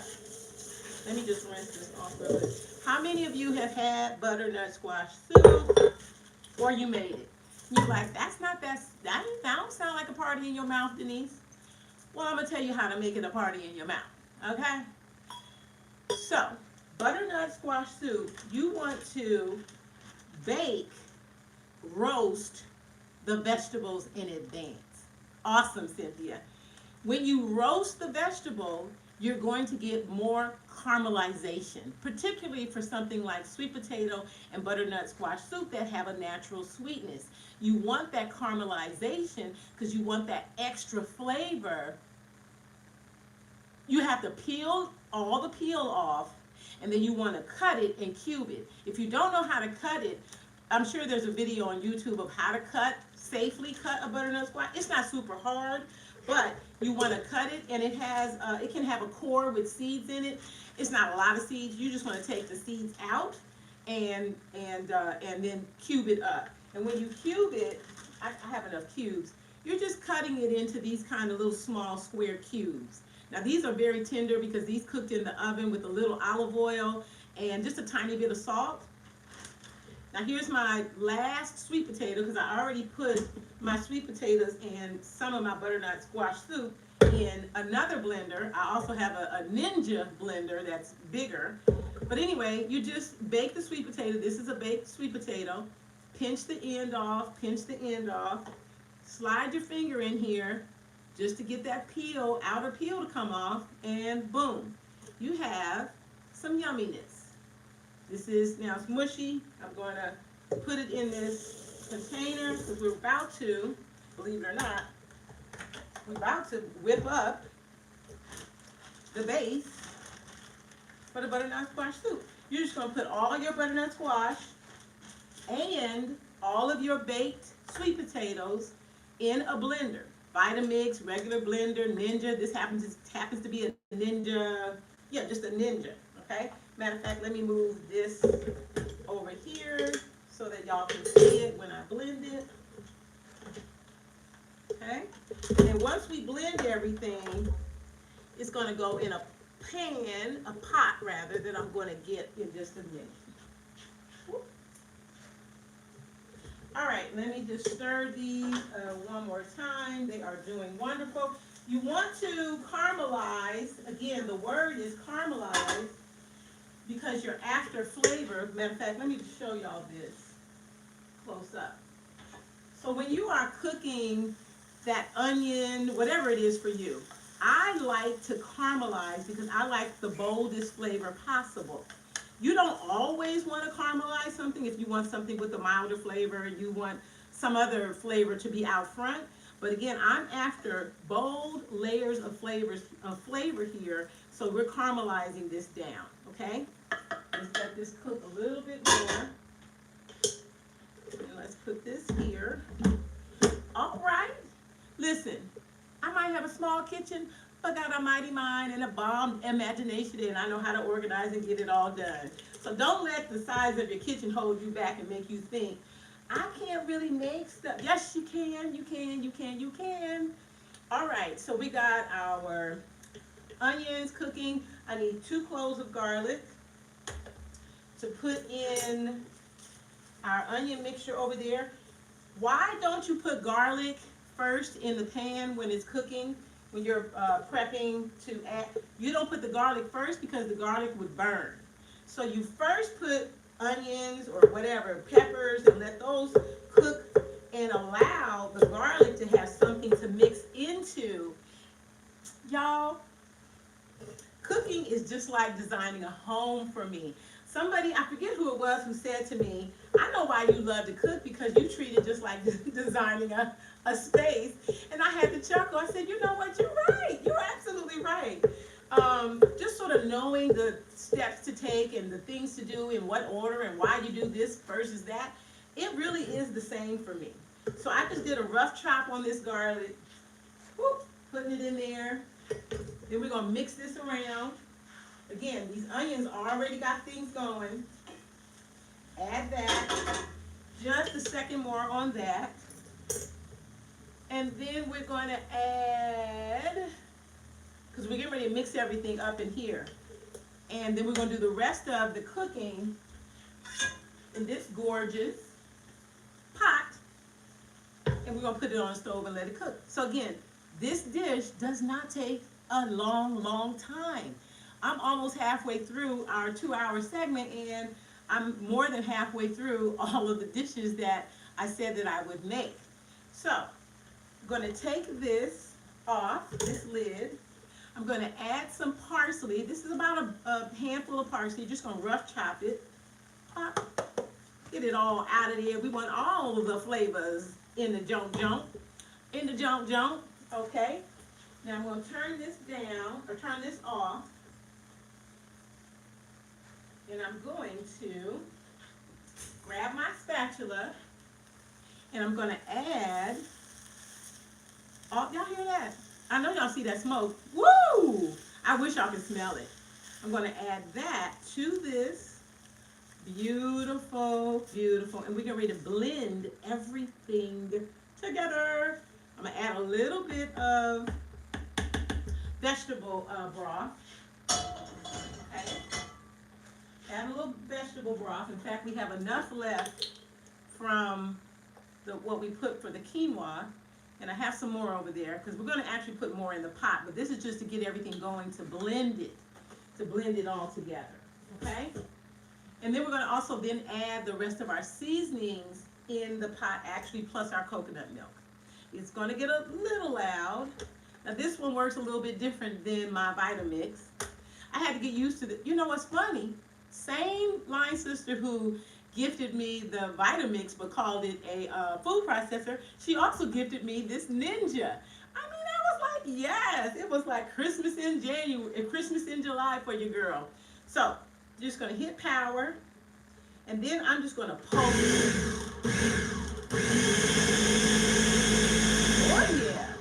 Let me just rinse this off real quick. How many of you have had butternut squash soup or you made it? You're like, that don't sound like a party in your mouth, Denise. Well, I'm going to tell you how to make it a party in your mouth, okay? So, butternut squash soup, you want to roast the vegetables in advance. Awesome, Cynthia. When you roast the vegetable, you're going to get more caramelization, particularly for something like sweet potato and butternut squash soup that have a natural sweetness. You want that caramelization because you want that extra flavor. You have to peel all the peel off, and then you want to cut it and cube it. If you don't know how to cut it, I'm sure there's a video on YouTube of how to safely cut a butternut squash. It's not super hard, but you want to cut it, and it can have a core with seeds in it. It's not a lot of seeds. You just want to take the seeds out and then cube it up. And when you cube it, I have enough cubes. You're just cutting it into these kind of little small square cubes. Now these are very tender because these cooked in the oven with a little olive oil and just a tiny bit of salt. Now here's my last sweet potato because I already put my sweet potatoes and some of my butternut squash soup in another blender. I also have a Ninja blender that's bigger. But anyway, you just bake the sweet potato. This is a baked sweet potato. Pinch the end off, slide your finger in here just to get that outer peel to come off, and boom, you have some yumminess. This is now it's mushy. I'm going to put it in this container because we're about to, believe it or not, we're about to whip up the base for the butternut squash soup. You're just going to put all your butternut squash and all of your baked sweet potatoes in a blender. Vitamix, regular blender, Ninja. This happens to be a Ninja, just a Ninja, okay? Matter of fact, let me move this over here so that y'all can see it when I blend it. Okay? And once we blend everything, it's going to go in a pot rather, that I'm going to get in just a minute. All right, let me just stir these one more time. They are doing wonderful. You want to caramelize. Again, the word is caramelize because you're after flavor. Matter of fact, let me just show y'all this close up. So when you are cooking that onion, whatever it is for you, I like to caramelize because I like the boldest flavor possible. You don't always want to caramelize something if you want something with a milder flavor, you want some other flavor to be out front. But again, I'm after bold layers of flavor here, so we're caramelizing this down, okay? Let's let this cook a little bit more. And let's put this here. All right. Listen, I might have a small kitchen, but got a mighty mind and a bomb imagination, and I know how to organize and get it all done. So don't let the size of your kitchen hold you back and make you think, I can't really make stuff. Yes, you can, you can. All right, so we got our onions cooking. I need 2 cloves of garlic to put in our onion mixture over there. Why don't you put garlic first in the pan when it's cooking? When you're prepping to add, you don't put the garlic first because the garlic would burn. So you first put onions or whatever, peppers, and let those cook and allow the garlic to have something to mix into. Y'all, cooking is just like designing a home for me. Somebody, I forget who it was, who said to me, I know why you love to cook, because you treat it just like designing a space. And I had to chuckle. I said, you know what, you're right. You're absolutely right. Just sort of knowing the steps to take and the things to do in what order and why you do this versus that, it really is the same for me. So I just did a rough chop on this garlic, whoop, putting it in there. Then we're gonna mix this around. Again, these onions already got things going. Add that. Just a second more on that. And then we're going to add, because we're getting ready to mix everything up in here. And then we're going to do the rest of the cooking in this gorgeous pot. And we're going to put it on the stove and let it cook. So again, this dish does not take a long time. I'm almost halfway through our 2-hour segment, and I'm more than halfway through all of the dishes that I said that I would make. So I'm going to take this off, this lid. I'm going to add some parsley. This is about a handful of parsley. You're just going to rough chop it. Pop. Get it all out of there. We want all of the flavors in the junk. In the junk. Okay. Now I'm going to turn this down, or turn this off. And I'm going to grab my spatula, and I'm going to add, oh, y'all hear that? I know y'all see that smoke. Woo! I wish y'all could smell it. I'm going to add that to this. Beautiful. And we're getting ready to blend everything together. I'm going to add a little bit of vegetable broth. Okay. Add a little vegetable broth. In fact, we have enough left from what we put for the quinoa. And I have some more over there, because we're going to actually put more in the pot. But this is just to get everything going, to blend it all together. Okay? And then we're going to also then add the rest of our seasonings in the pot, actually, plus our coconut milk. It's going to get a little loud. Now this one works a little bit different than my Vitamix. I had to get used to the, you know what's funny? Same line sister who gifted me the Vitamix but called it a food processor, she also gifted me this Ninja. I mean, I was like, yes, it was like Christmas in January, Christmas in July for your girl. So, just gonna hit power, and then I'm just gonna poke. Oh yeah.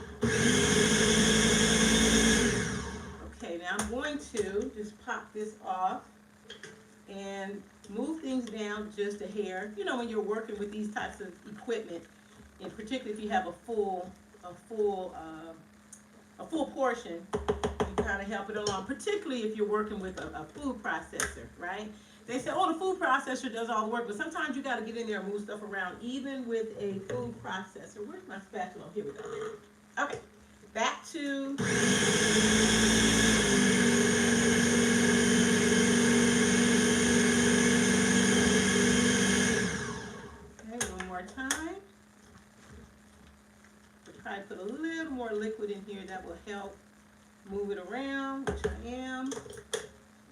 Okay, now I'm going to just pop this off and move things down just a hair. You know, when you're working with these types of equipment, and particularly if you have a full portion, you kind of help it along. Particularly if you're working with a food processor, right? They say, oh, the food processor does all the work, but sometimes you got to get in there and move stuff around, even with a food processor. Where's my spatula? Here we go. Okay, back to. Time. We'll try to put a little more liquid in here that will help move it around, which I am.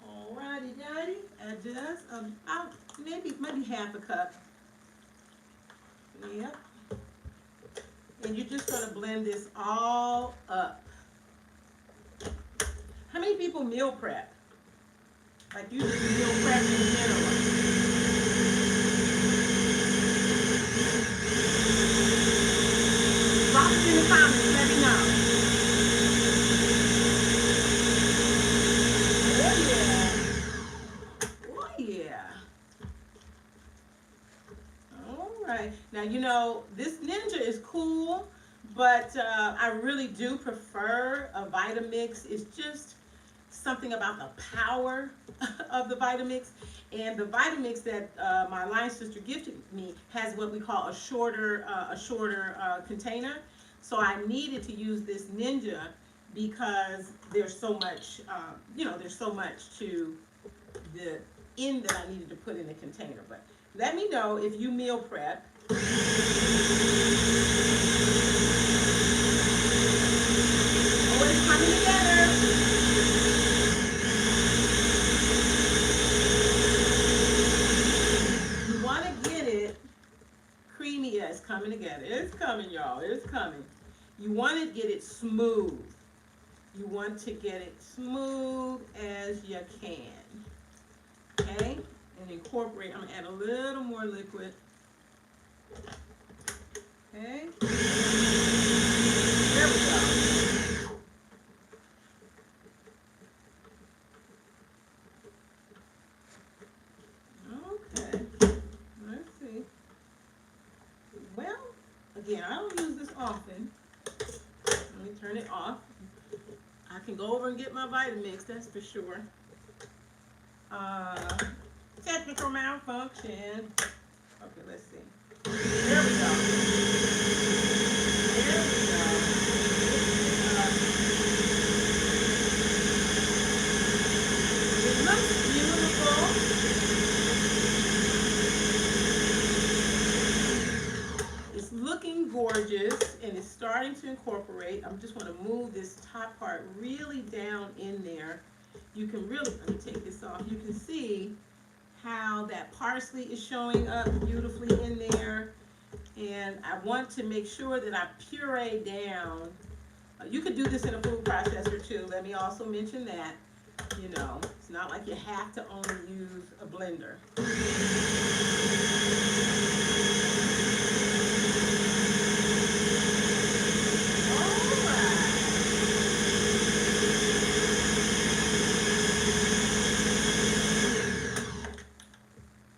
Alrighty, daddy. Add just about maybe half a cup. Yep. And you're just going to blend this all up. How many people meal prep? Like you just meal prep in general? Drop it in the comments, let me know. Oh yeah. All right. Now, you know, this Ninja is cool, but I really do prefer a Vitamix. It's just something about the power of the Vitamix. And the Vitamix that my line sister gifted me has what we call a shorter container. So I needed to use this Ninja because there's so much, there's so much to the end that I needed to put in the container. But let me know if you meal prep Oh, it's coming together. You want to get it creamy. Yeah, it's coming together. It's coming, y'all. It's coming. You want to get it smooth. You want to get it smooth as you can. Okay? And incorporate. I'm going to add a little more liquid. Okay? There we go. Okay. Let's see. Well, again, I don't use this often. Let me turn it off. I can go over and get my Vitamix, that's for sure. Technical malfunction. Okay, let's see. There we go. There we go. It looks beautiful. It's looking gorgeous and it's starting to incorporate. I just want to move this top part really down in there. You can really, let me take this off. You can see how that parsley is showing up beautifully in there. And I want to make sure that I puree down. You could do this in a food processor too. Let me also mention that. You know, it's not like you have to only use a blender.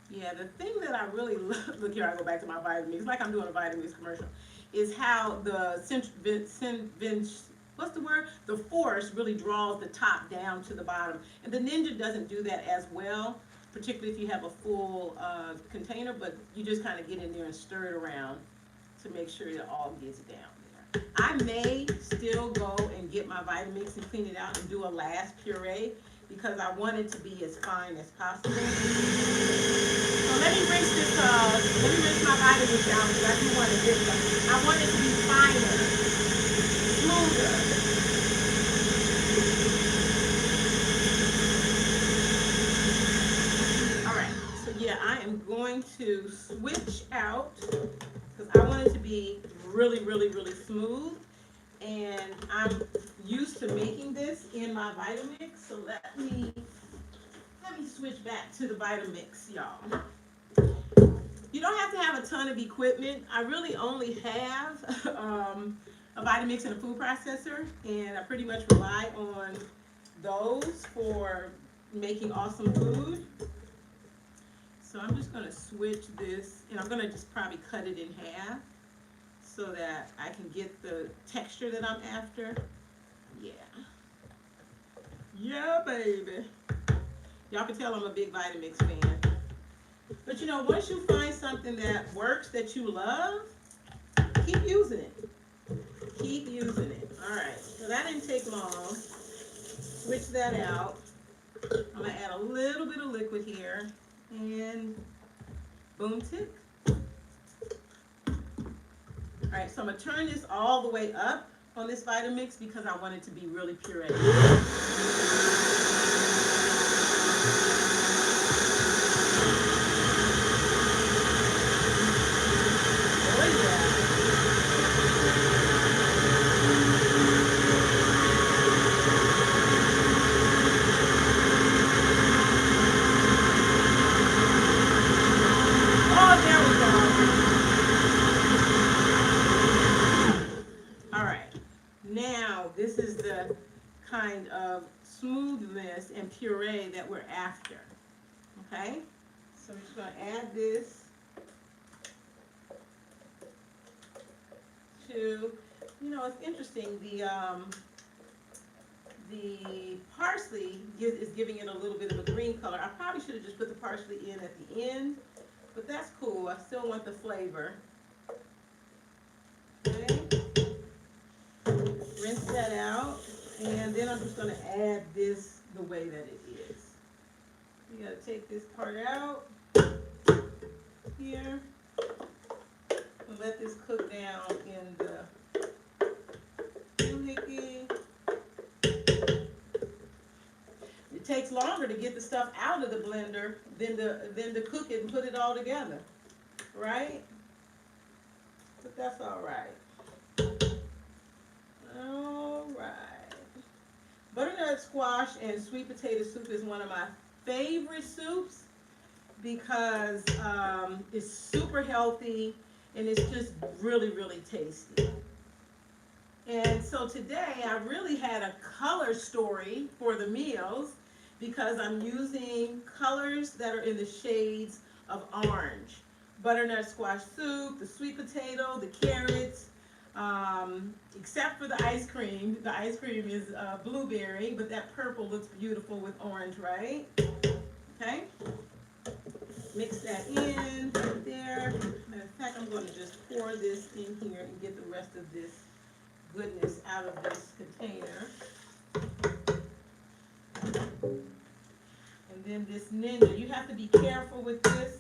Yeah, the thing that I really look here, I go back to my Vitamix, like I'm doing a Vitamix commercial, is how the what's the word? The force really draws the top down to the bottom, and the Ninja doesn't do that as well, particularly if you have a full container. But you just kind of get in there and stir it around to make sure it all gets down there. I may still go and get my Vitamix and clean it out and do a last puree because I want it to be as fine as possible. So let me rinse this, let me rinse my Vitamix down because I do want to get them. I want it to be finer, smoother. All right, so yeah, I am going to switch out because I want it to be really, really, really smooth. And I'm used to making this in my Vitamix, so let me switch back to the Vitamix, y'all. You don't have to have a ton of equipment. I really only have a Vitamix and a food processor, and I pretty much rely on those for making awesome food. So I'm just gonna switch this, and I'm gonna just probably cut it in half so that I can get the texture that I'm after. Yeah. Yeah, baby. Y'all can tell I'm a big Vitamix fan. But you know, once you find something that works, that you love, keep using it. Keep using it. All right, so that didn't take long. Switch that out. I'm gonna add a little bit of liquid here, and boom tick. All right, so I'm gonna turn this all the way up on this Vitamix because I want it to be really pureed. This is the kind of smoothness and puree that we're after. Okay? So we're just going to add this to, you know, it's interesting, the parsley is giving it a little bit of a green color. I probably should have just put the parsley in at the end, but that's cool. I still want the flavor. Okay? Rinse that out, and then I'm just going to add this the way that it is. You got to take this part out here. and let this cook down in the doohickey. It takes longer to get the stuff out of the blender than to cook it and put it all together, right? But that's all right. All right. Butternut squash and sweet potato soup is one of my favorite soups because it's super healthy and it's just really, really tasty. And so today I really had a color story for the meals because I'm using colors that are in the shades of orange. Butternut squash soup, the sweet potato, the carrots, except for the ice cream. The ice cream is blueberry, but that purple looks beautiful with orange, right? Okay. Mix that in right there. Matter of fact, I'm going to just pour this in here and get the rest of this goodness out of this container. And then this ninja, you have to be careful with this.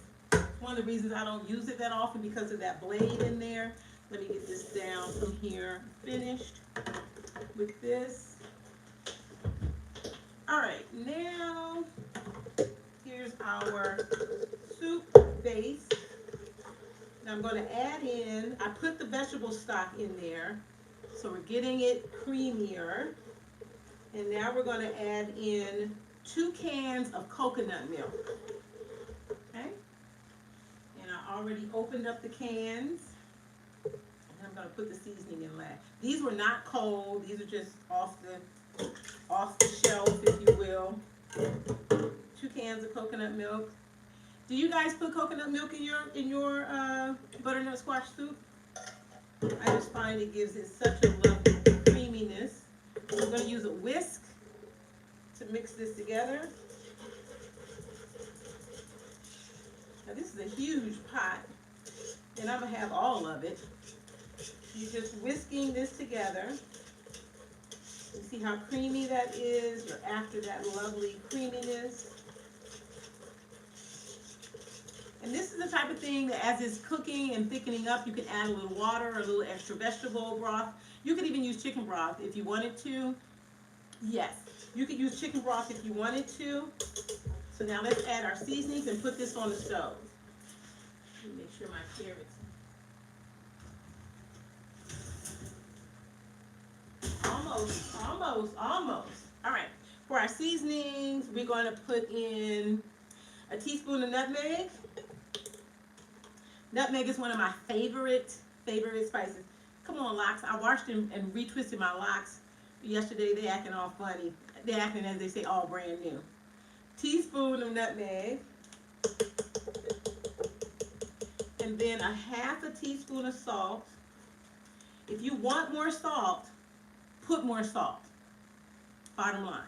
One of the reasons I don't use it that often because of that blade in there. Let me get this down from here. Finished with this. All right, now here's our soup base. Now I'm going to add in, I put the vegetable stock in there, so we're getting it creamier. And now we're going to add in 2 cans of coconut milk. Okay? And I already opened up the cans. And I'm going to put the seasoning in last. These were not cold. These are just off the shelf, if you will. 2 cans of coconut milk. Do you guys put coconut milk in your butternut squash soup? I just find it gives it such a lovely creaminess. I'm going to use a whisk to mix this together. Now this is a huge pot, and I'm going to have all of it. You're just whisking this together. You see how creamy that is? You're after that lovely creaminess. And this is the type of thing that as it's cooking and thickening up, you can add a little water or a little extra vegetable broth. You could even use chicken broth if you wanted to. Yes, you could use chicken broth if you wanted to. So now let's add our seasonings and put this on the stove. Let me make sure my carrots. Almost. All right, for our seasonings, we're going to put in a teaspoon of nutmeg. Nutmeg is one of my favorite spices. Come on, locks. I washed and retwisted my locks yesterday. They acting all funny. They acting, as they say, all brand new. Teaspoon of nutmeg. And then a half a teaspoon of salt. If you want more salt, put more salt. Bottom line.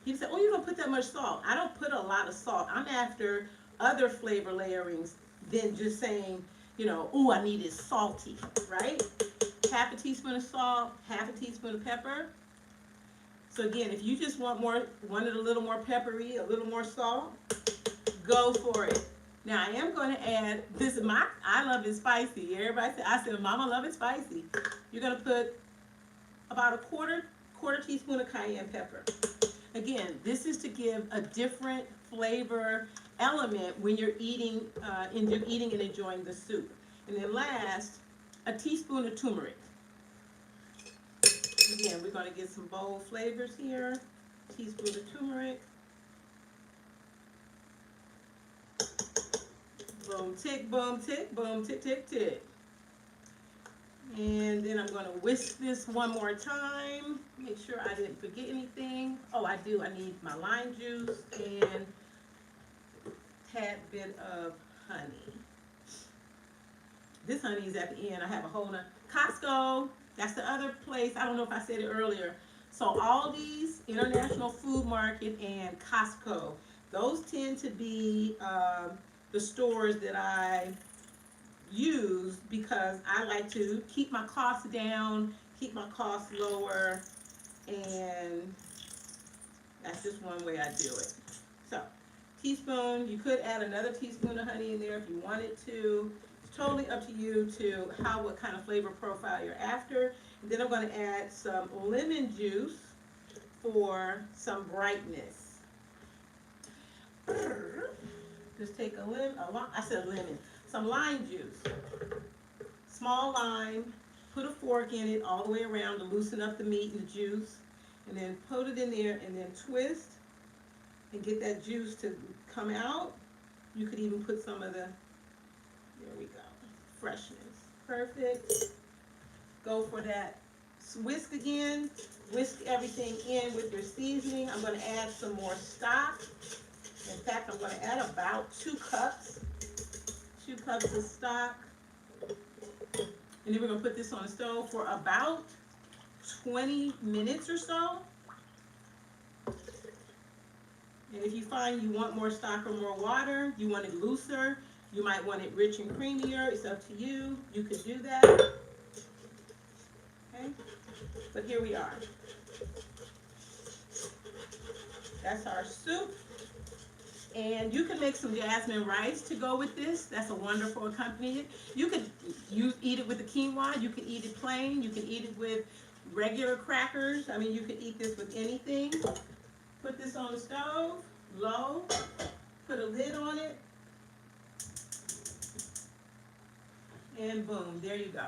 You say, oh, you don't put that much salt. I don't put a lot of salt. I'm after other flavor layerings than just saying, you know, oh, I need it salty, right? Half a teaspoon of salt, half a teaspoon of pepper. So again, if you just want it a little more peppery, a little more salt, go for it. Now I am going to add, I love it spicy. Everybody said, I said, Mama, love it spicy. You're going to put about a quarter teaspoon of cayenne pepper. Again, this is to give a different flavor element when you're eating and enjoying the soup. And then last, a teaspoon of turmeric. Again, we're going to get some bold flavors here. Teaspoon of turmeric. Boom, tick, boom, tick, boom, tick, tick, tick. And then I'm going to whisk this one more time. Make sure I didn't forget anything. Oh, I do. I need my lime juice and a tad bit of honey. This honey is at the end. I have a whole nother. Costco, that's the other place. I don't know if I said it earlier. So Aldi's, International Food Market, and Costco. Those tend to be the stores that I use because I like to keep my costs down, keep my costs lower, and that's just one way I do it. So, teaspoon, you could add another teaspoon of honey in there if you wanted to. totally up to you to what kind of flavor profile you're after. And then I'm going to add some lemon juice for some brightness. Just take some lime juice. Small lime, put a fork in it all the way around to loosen up the meat and the juice. And then put it in there and then twist and get that juice to come out. You could even put some of there we go, freshness. Perfect. Go for that. Whisk again. Whisk everything in with your seasoning. I'm going to add some more stock. In fact, I'm going to add about 2 cups. 2 cups of stock. And then we're going to put this on the stove for about 20 minutes or so. And if you find you want more stock or more water, you want it looser, you might want it rich and creamier, it's up to you. You could do that. Okay? But here we are. That's our soup. And you can make some jasmine rice to go with this. That's a wonderful accompaniment. You could eat it with the quinoa. You could eat it plain. You could eat it with regular crackers. I mean, you could eat this with anything. Put this on the stove, low. Put a lid on it. And boom, there you go.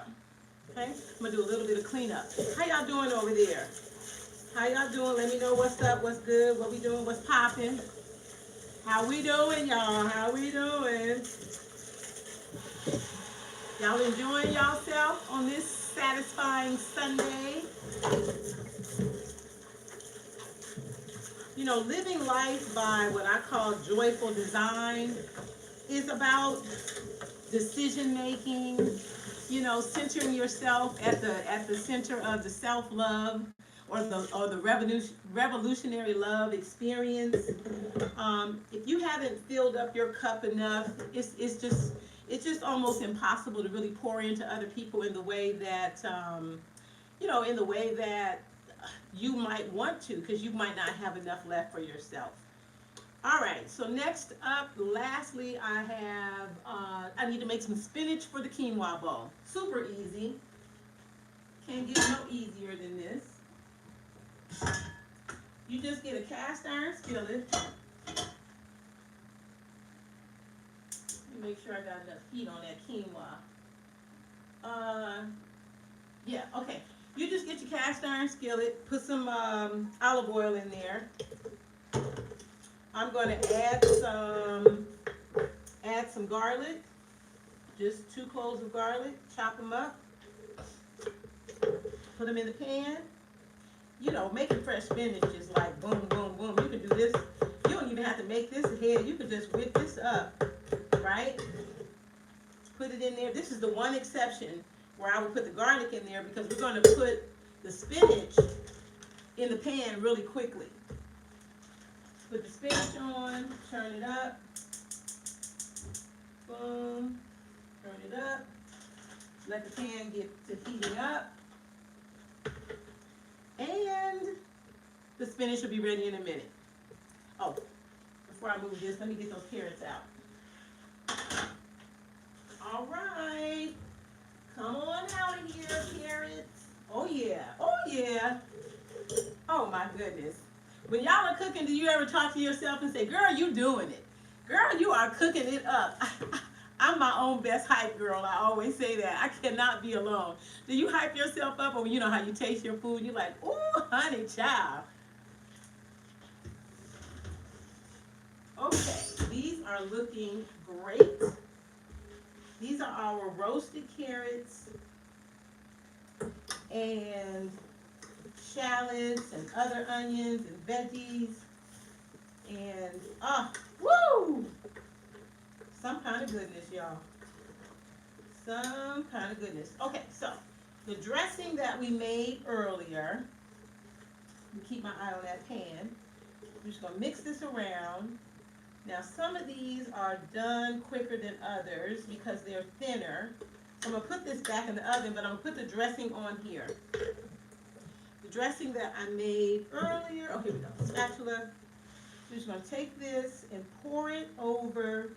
Okay, I'm going to do a little bit of cleanup. How y'all doing over there? How y'all doing? Let me know what's up, what's good, what we doing, what's popping. How we doing, y'all? How we doing? Y'all enjoying yourself on this satisfying Sunday? You know, living life by what I call joyful design is about decision making, you know, centering yourself at the center of the self-love or the revolutionary love experience. If you haven't filled up your cup enough, it's just almost impossible to really pour into other people in the way that in the way that you might want to, because you might not have enough left for yourself. All right, so next up, lastly, I need to make some spinach for the quinoa bowl. Super easy. Can't get no easier than this. You just get a cast iron skillet. Let me make sure I got enough heat on that quinoa. Yeah, okay. You just get your cast iron skillet, put some olive oil in there. I'm going to add some garlic, just 2 cloves of garlic, chop them up, put them in the pan. You know, making fresh spinach is like boom, boom, boom. You can do this. You don't even have to make this ahead. You can just whip this up, right? Put it in there. This is the one exception where I would put the garlic in there, because we're going to put the spinach in the pan really quickly. Put the spinach on, turn it up, boom, turn it up, let the pan get to heating up, and the spinach will be ready in a minute. Oh, before I move this, let me get those carrots out. All right, come on out of here, carrots. Oh yeah, oh yeah. Oh my goodness. When y'all are cooking, do you ever talk to yourself and say, girl, you doing it. Girl, you are cooking it up. I'm my own best hype girl. I always say that. I cannot be alone. Do you hype yourself up, or you know how you taste your food and you're like, ooh, honey, child. Okay, these are looking great. These are our roasted carrots and shallots and other onions and veggies, and woo, some kind of goodness, y'all. Some kind of goodness. Okay, so the dressing that we made earlier, keep my eye on that pan. I'm just gonna mix this around. Now, some of these are done quicker than others because they're thinner. I'm gonna put this back in the oven, but I'm gonna put the dressing on here. The dressing that I made earlier. Oh, here we go. Spatula. We're just going to take this and pour it over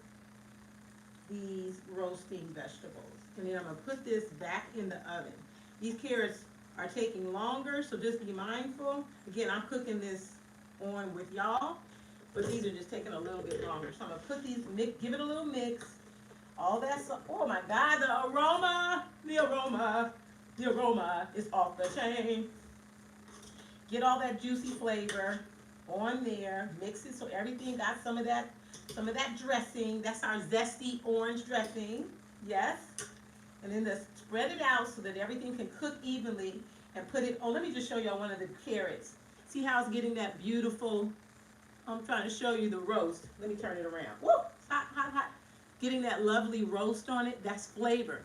these roasting vegetables. And then I'm gonna put this back in the oven. These carrots are taking longer, so just be mindful. Again, I'm cooking this on with y'all, but these are just taking a little bit longer. So I'm gonna put these, give it a little mix. All that, oh my God, the aroma is off the chain. Get all that juicy flavor on there, mix it so everything got some of that dressing. That's our zesty orange dressing, yes. And then just spread it out so that everything can cook evenly and put it, oh, let me just show y'all one of the carrots. See how it's getting that beautiful, I'm trying to show you the roast. Let me turn it around. Woo, hot, hot, hot. Getting that lovely roast on it, that's flavor.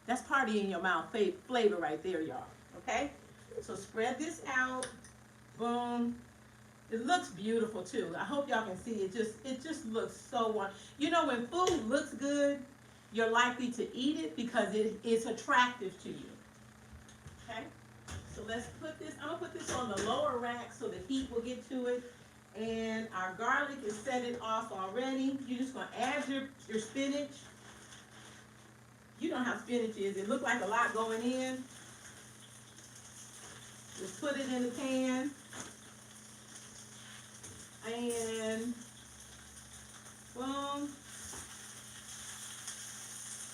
That's party in your mouth flavor right there, y'all, okay? So spread this out, boom. It looks beautiful too. I hope y'all can see it. It just looks so wonderful. You know, when food looks good, you're likely to eat it because it's attractive to you. Okay? So let's put this, I'm gonna put this on the lower rack so the heat will get to it. And our garlic is set it off already. You're just gonna add your spinach. You know how spinach is. It looked like a lot going in. Just put it in the pan. And boom.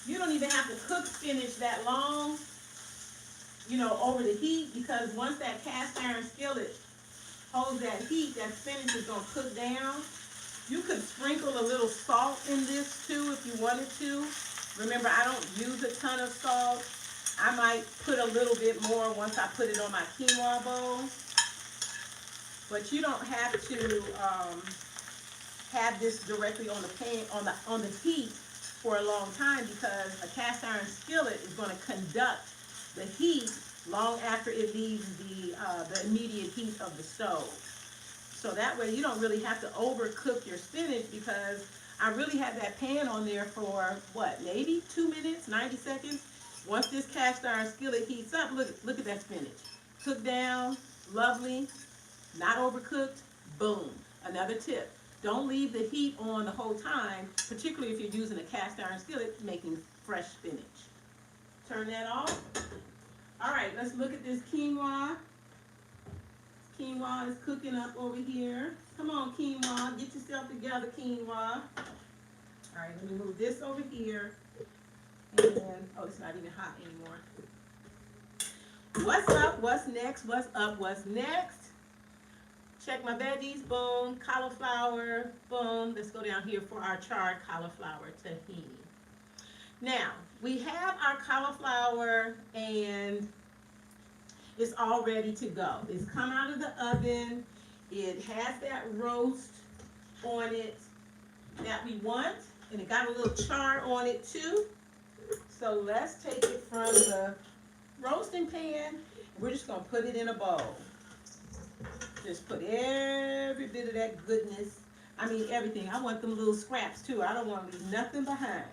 You don't even have to cook spinach that long, you know, over the heat, because once that cast iron skillet holds that heat, that spinach is gonna cook down. You could sprinkle a little salt in this too if you wanted to. Remember, I don't use a ton of salt. I might put a little bit more once I put it on my quinoa bowl. But you don't have to have this directly on the pan, on the heat for a long time, because a cast iron skillet is going to conduct the heat long after it leaves the immediate heat of the stove. So that way you don't really have to overcook your spinach, because I really have that pan on there for what, maybe 2 minutes, 90 seconds. Once this cast iron skillet heats up, look at that spinach. Cooked down, lovely, not overcooked, boom. Another tip, don't leave the heat on the whole time, particularly if you're using a cast iron skillet making fresh spinach. Turn that off. All right, let's look at this quinoa. Quinoa is cooking up over here. Come on, quinoa, get yourself together, quinoa. All right, let me move this over here. And, oh, it's not even hot anymore. What's up? What's next? What's up? What's next? Check my veggies, boom. Cauliflower, boom. Let's go down here for our charred cauliflower tahini. Now, we have our cauliflower and it's all ready to go. It's come out of the oven. It has that roast on it that we want, and it got a little char on it too. So let's take it from the roasting pan. We're just gonna put it in a bowl. Just put every bit of that goodness. I mean, everything. I want them little scraps too. I don't want to leave nothing behind.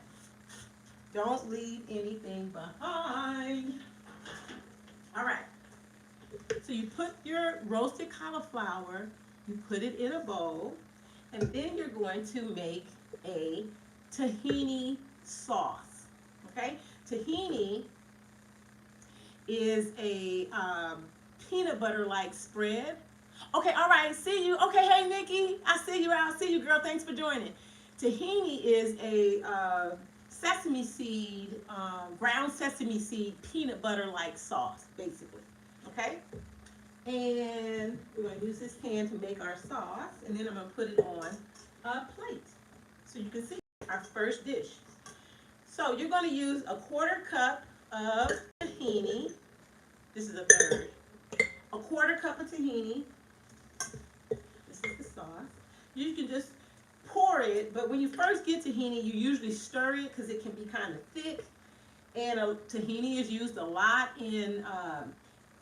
Don't leave anything behind. All right. So you put your roasted cauliflower, you put it in a bowl, and then you're going to make a tahini sauce. Okay? Tahini is a peanut butter-like spread. Okay, all right, see you. Okay, hey, Nikki, I see you out. See you, girl. Thanks for joining. Tahini is a sesame seed, ground sesame seed, peanut butter-like sauce, basically. Okay? And we're going to use this pan to make our sauce, and then I'm going to put it on a plate so you can see our first dish. So you're going to use a 1/4 cup of tahini. This is a third. A 1/4 cup of tahini. This is the sauce. You can just pour it, but when you first get tahini, you usually stir it because it can be kind of thick. And tahini is used a lot in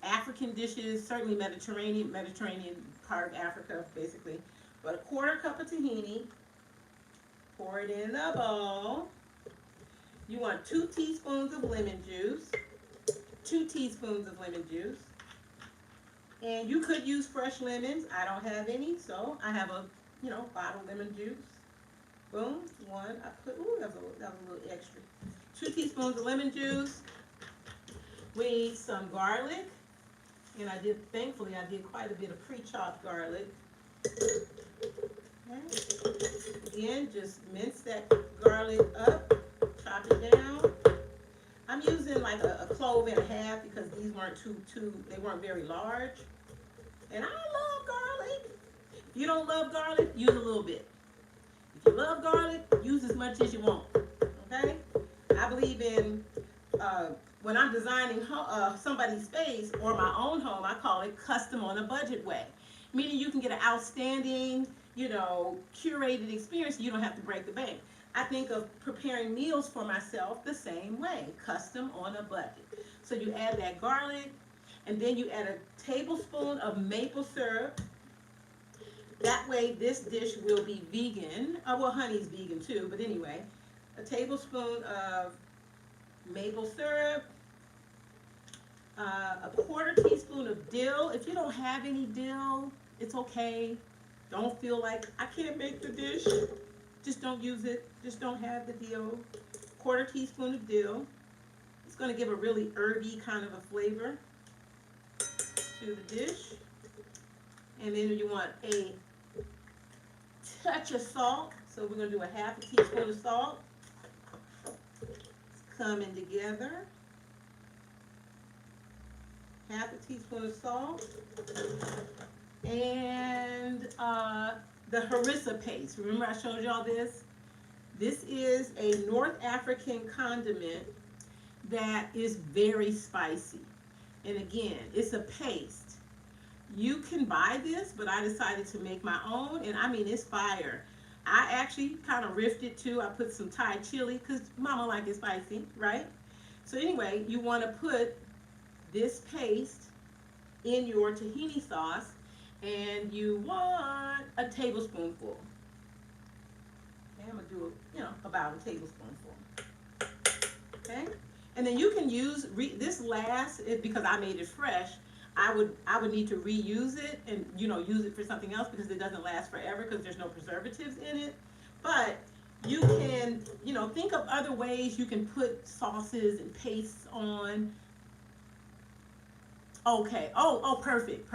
African dishes, certainly Mediterranean part of Africa, basically. But a 1/4 cup of tahini. Pour it in the bowl. You want 2 teaspoons of lemon juice. 2 teaspoons of lemon juice. And you could use fresh lemons. I don't have any, so I have a, bottled lemon juice. Boom, one. I put, ooh, that was a little extra. 2 teaspoons of lemon juice. We need some garlic. And thankfully, I did quite a bit of pre-chopped garlic. Okay. Again, just mince that garlic up, chop it down. I'm using like a clove and a half because these weren't they weren't very large. And I love garlic. If you don't love garlic, use a little bit. If you love garlic, use as much as you want. Okay? I believe in when I'm designing somebody's space or my own home, I call it custom on a budget way. Meaning you can get an outstanding, curated experience. You don't have to break the bank. I think of preparing meals for myself the same way, custom on a budget. So you add that garlic, and then you add a tablespoon of maple syrup. That way this dish will be vegan. Well, honey's vegan too, but anyway, a tablespoon of maple syrup, a 1/4 teaspoon of dill. If you don't have any dill, it's okay. Don't feel like I can't make the dish. Just don't use it. Just don't have the dill. 1/4 teaspoon of dill. It's going to give a really herby kind of a flavor to the dish. And then you want a touch of salt. So we're going to do a 1/2 teaspoon of salt. It's coming together. 1/2 teaspoon of salt. And the harrisa paste. Remember I showed y'all this? This is a North African condiment that is very spicy. And again, it's a paste. You can buy this, but I decided to make my own, and I mean, it's fire. I actually kind of riffed it too. I put some Thai chili, because mama like it spicy, right? So anyway, you want to put this paste in your tahini sauce, and you want a tablespoonful. Okay, I'm going to do, about a tablespoonful. Okay? And then you can use, this last, because I made it fresh, I would need to reuse it and, use it for something else because it doesn't last forever because there's no preservatives in it. But you can, think of other ways you can put sauces and pastes on. Okay. Oh, perfect.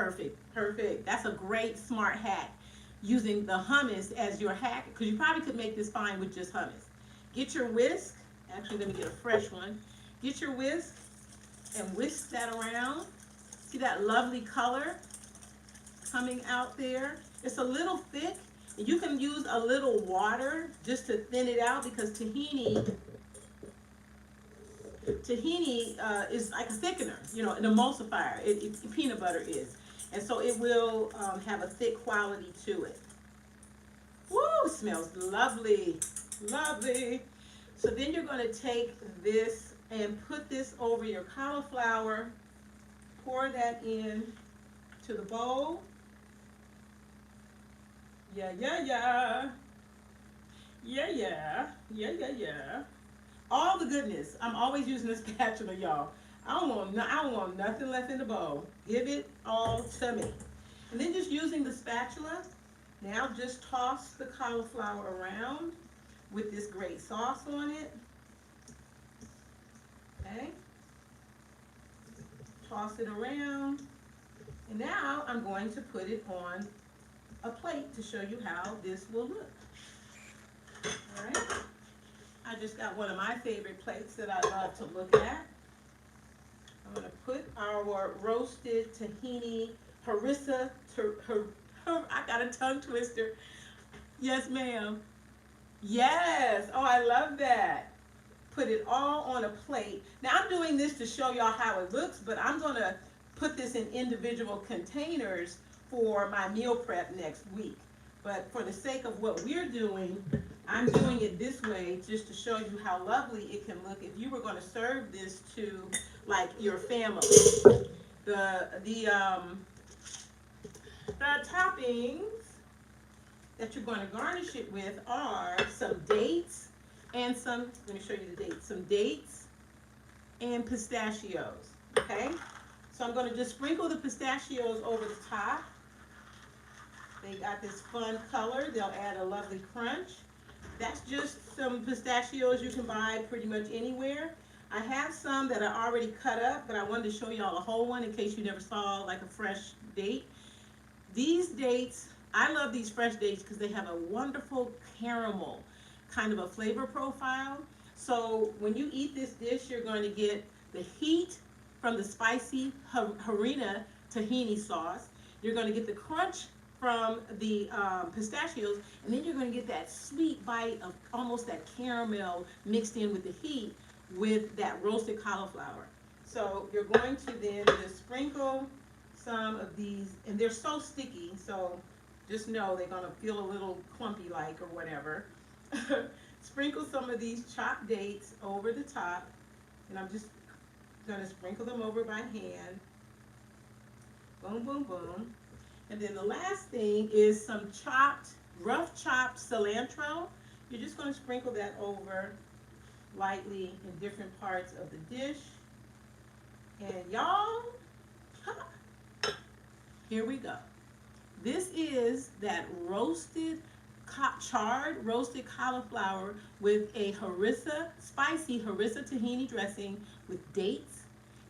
That's a great smart hack. Using the hummus as your hack, because you probably could make this fine with just hummus. Get your whisk. Actually, let me get a fresh one. Get your whisk and whisk that around. See that lovely color coming out there? It's a little thick. You can use a little water just to thin it out because tahini is like a thickener, an emulsifier. Peanut butter is. And so it will have a thick quality to it. Woo, smells lovely, lovely. So then you're going to take this and put this over your cauliflower. Pour that in to the bowl. Yeah. All the goodness. I'm always using a spatula, y'all. I don't want nothing left in the bowl. Give it all to me. And then just using the spatula, now just toss the cauliflower around with this great sauce on it. Okay. Toss it around. And now I'm going to put it on a plate to show you how this will look. All right. I just got one of my favorite plates that I love to look at. I'm going to put our roasted tahini harrisa. I got a tongue twister. Yes, ma'am. Yes. Oh, I love that. Put it all on a plate. Now, I'm doing this to show y'all how it looks, but I'm going to put this in individual containers for my meal prep next week. But for the sake of what we're doing, I'm doing it this way just to show you how lovely it can look if you were going to serve this to like your family. The toppings that you're going to garnish it with are some dates and let me show you the dates, some dates and pistachios, okay? So I'm going to just sprinkle the pistachios over the top. They got this fun color. They'll add a lovely crunch. That's just some pistachios you can buy pretty much anywhere. I have some that are already cut up, but I wanted to show y'all a whole one in case you never saw like a fresh date. These dates, I love these fresh dates because they have a wonderful caramel kind of a flavor profile. So when you eat this dish, you're going to get the heat from the spicy harina tahini sauce. You're going to get the crunch from the pistachios, and then you're going to get that sweet bite of almost that caramel mixed in with the heat with that roasted cauliflower. So you're going to then just sprinkle some of these, and they're so sticky, so just know they're going to feel a little clumpy like or whatever. Sprinkle some of these chopped dates over the top, and I'm just going to sprinkle them over by hand. Boom, boom, boom. And then the last thing is some rough chopped cilantro. You're just going to sprinkle that over lightly in different parts of the dish. And y'all, here we go. This is that charred roasted cauliflower with a spicy harissa tahini dressing with dates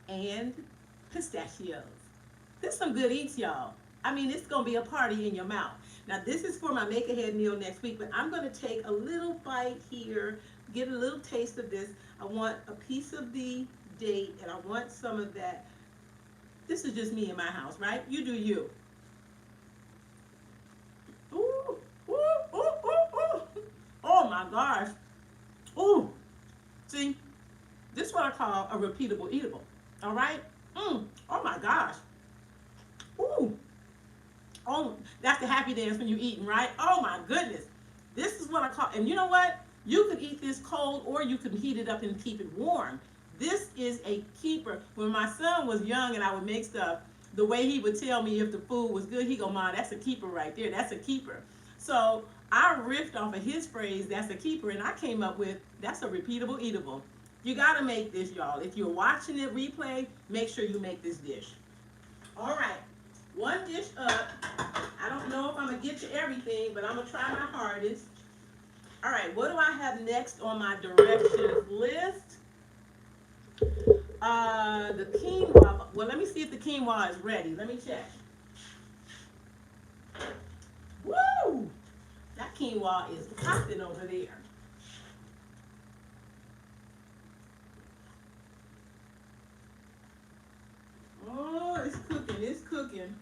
and pistachios. This is some good eats, y'all. I mean, it's going to be a party in your mouth. Now, this is for my make-ahead meal next week, but I'm going to take a little bite here, get a little taste of this. I want a piece of the date, and I want some of that. This is just me in my house, right? You do you. Ooh, ooh, ooh, ooh, ooh. Oh, my gosh. Ooh. See, this is what I call a repeatable eatable, all right? Oh, my gosh. Ooh. Oh, that's the happy dance when you're eating, right? Oh my goodness. This is what I call, and you know what? You could eat this cold or you can heat it up and keep it warm. This is a keeper. When my son was young and I would make stuff, the way he would tell me if the food was good, he'd go, "Mom, that's a keeper right there. That's a keeper." So I riffed off of his phrase, "That's a keeper," and I came up with, that's a repeatable eatable. You gotta make this, y'all. If you're watching it replay, make sure you make this dish. All right. One dish up. I don't know if I'm going to get to everything, but I'm going to try my hardest. All right, what do I have next on my directions list? The quinoa. Well, let me see if the quinoa is ready. Let me check. Woo! That quinoa is popping over there. Oh, it's cooking, it's cooking.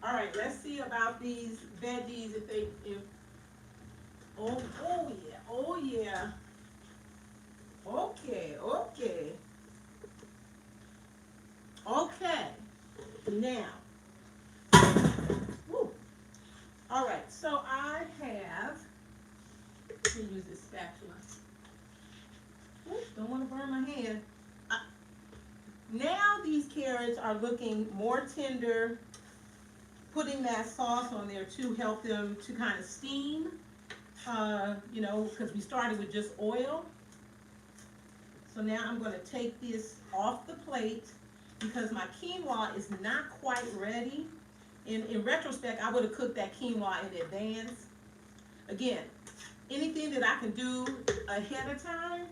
All right, let's see about these veggies oh yeah, oh yeah. Okay. Now, woo. All right, so I have, let me use this spatula. Ooh, don't want to burn my hand. Now these carrots are looking more tender, putting that sauce on there to help them to kind of steam, because we started with just oil. So now I'm going to take this off the plate because my quinoa is not quite ready. In retrospect, I would have cooked that quinoa in advance. Again, anything that I can do ahead of time,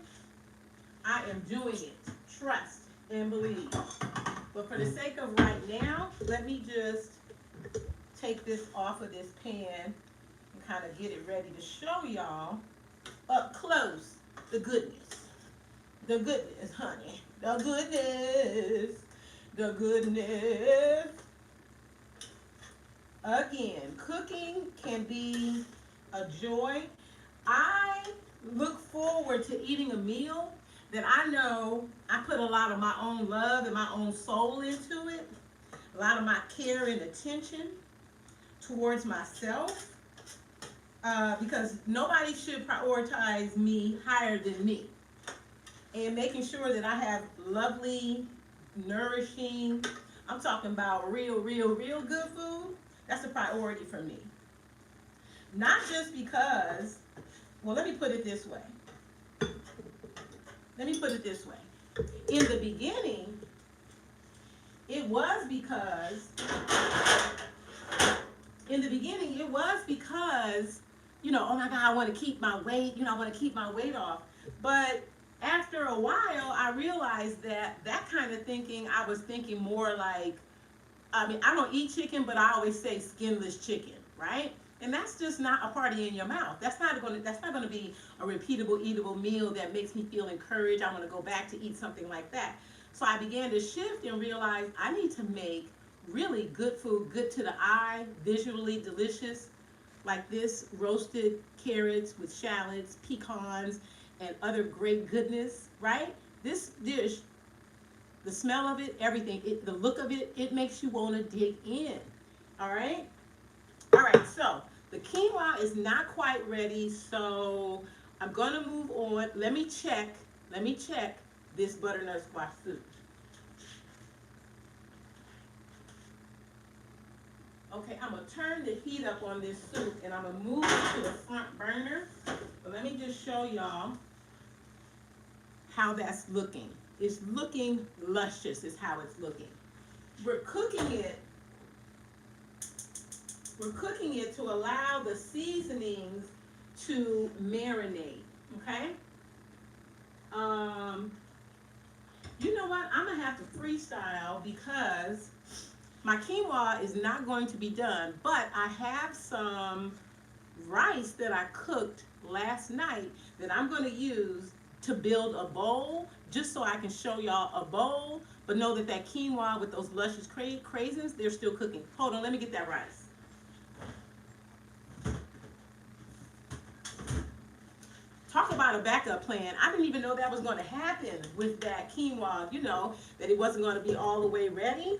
I am doing it. Trust and believe. But for the sake of right now, let me just take this off of this pan and kind of get it ready to show y'all up close the goodness. The goodness, honey. The goodness. The goodness. Again, cooking can be a joy. I look forward to eating a meal that I know I put a lot of my own love and my own soul into it, a lot of my care and attention towards myself, because nobody should prioritize me higher than me. And making sure that I have lovely, nourishing, I'm talking about real good food, that's a priority for me. Not just because, well, let me put it this way. In the beginning, it was because oh my God, I want to keep my weight, I want to keep my weight off. But after a while, I realized that that kind of thinking, I was thinking more like, I mean, I don't eat chicken, but I always say skinless chicken, right? And that's just not a party in your mouth. That's not gonna be a repeatable, eatable meal that makes me feel encouraged. I want to go back to eat something like that. So I began to shift and realize I need to make really good food, good to the eye, visually delicious, like this roasted carrots with shallots, pecans, and other great goodness, right? This dish, the smell of it, everything, the look of it, it makes you want to dig in. All right? All right, so the quinoa is not quite ready, so I'm going to move on. Let me check this butternut squash soup. Okay, I'm going to turn the heat up on this soup and I'm going to move it to the front burner. But let me just show y'all how that's looking. It's looking luscious is how it's looking. We're cooking it. We're cooking it to allow the seasonings to marinate, okay? You know what? I'm gonna have to freestyle because my quinoa is not going to be done, but I have some rice that I cooked last night that I'm going to use to build a bowl, just so I can show y'all a bowl, but know that that quinoa with those luscious craisins, they're still cooking. Hold on, let me get that rice. Talk about a backup plan. I didn't even know that was going to happen with that quinoa, that it wasn't going to be all the way ready.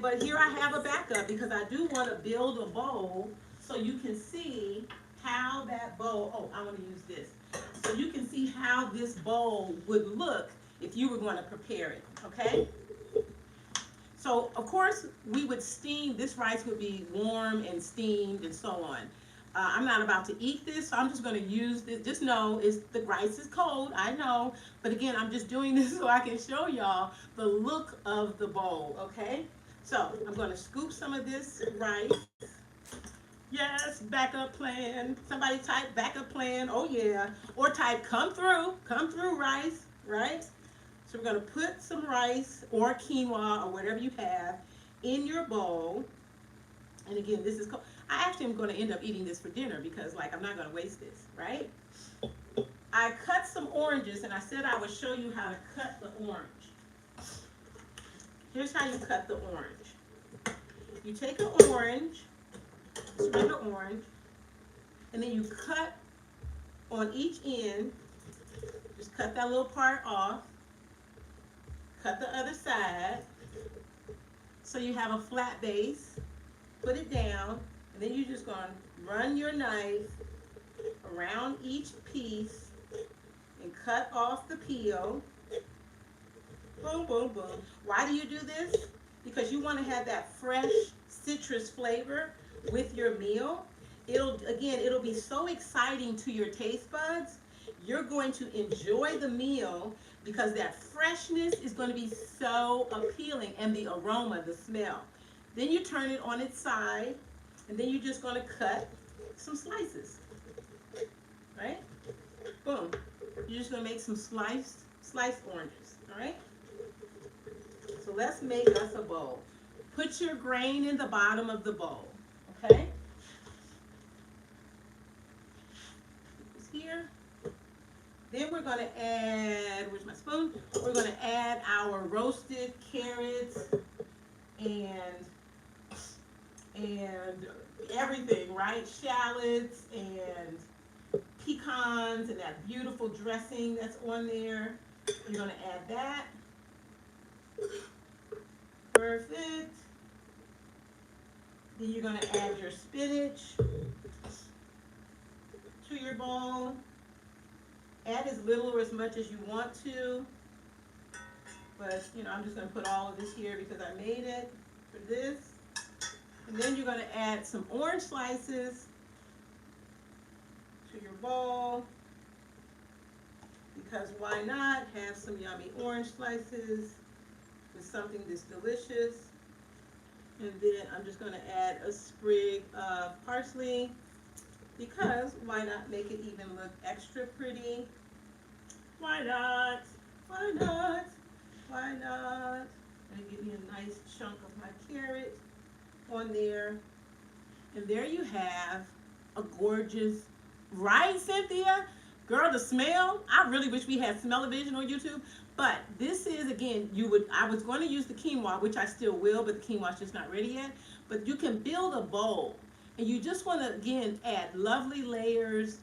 But here I have a backup because I do want to build a bowl so you can see how that bowl, oh, I want to use this. So you can see how this bowl would look if you were going to prepare it, okay? So, of course, we would steam, this rice would be warm and steamed and so on. I'm not about to eat this, so I'm just going to use this. Just know the rice is cold, I know. But again, I'm just doing this so I can show y'all the look of the bowl, okay? So I'm going to scoop some of this rice. Yes, backup plan. Somebody type backup plan, oh yeah. Or type come through rice, right? So we're going to put some rice or quinoa or whatever you have in your bowl. And again, this is cold. I actually am going to end up eating this for dinner because, like, I'm not going to waste this, right? I cut some oranges, and I said I would show you how to cut the orange. Here's how you cut the orange. You take an orange, split an orange, and then you cut on each end. Just cut that little part off. Cut the other side. So you have a flat base. Put it down. And then you're just going to run your knife around each piece and cut off the peel. Boom, boom, boom. Why do you do this? Because you want to have that fresh citrus flavor with your meal. It'll be so exciting to your taste buds. You're going to enjoy the meal because that freshness is going to be so appealing, and the aroma, the smell. Then you turn it on its side. And then you're just going to cut some slices, right? Boom. You're just going to make some sliced oranges, all right? So let's make us a bowl. Put your grain in the bottom of the bowl, okay? Put this here. Then we're going to add, where's my spoon? We're going to add our roasted carrots and everything, right? Shallots and pecans and that beautiful dressing that's on there. You're going to add that. Perfect. Then you're going to add your spinach to your bowl. Add as little or as much as you want to. But, I'm just going to put all of this here because I made it for this. And then you're going to add some orange slices to your bowl, because why not have some yummy orange slices with something that's delicious. And then I'm just going to add a sprig of parsley because why not make it even look extra pretty? Why not? Why not? Why not? And give me a nice chunk of my carrot on there. And there you have a gorgeous, right, Cynthia? Girl, the smell, I really wish we had smell-o-vision on YouTube. But this is, again, I was going to use the quinoa, which I still will, but the quinoa's just not ready yet. But you can build a bowl. And you just want to, again, add lovely layers.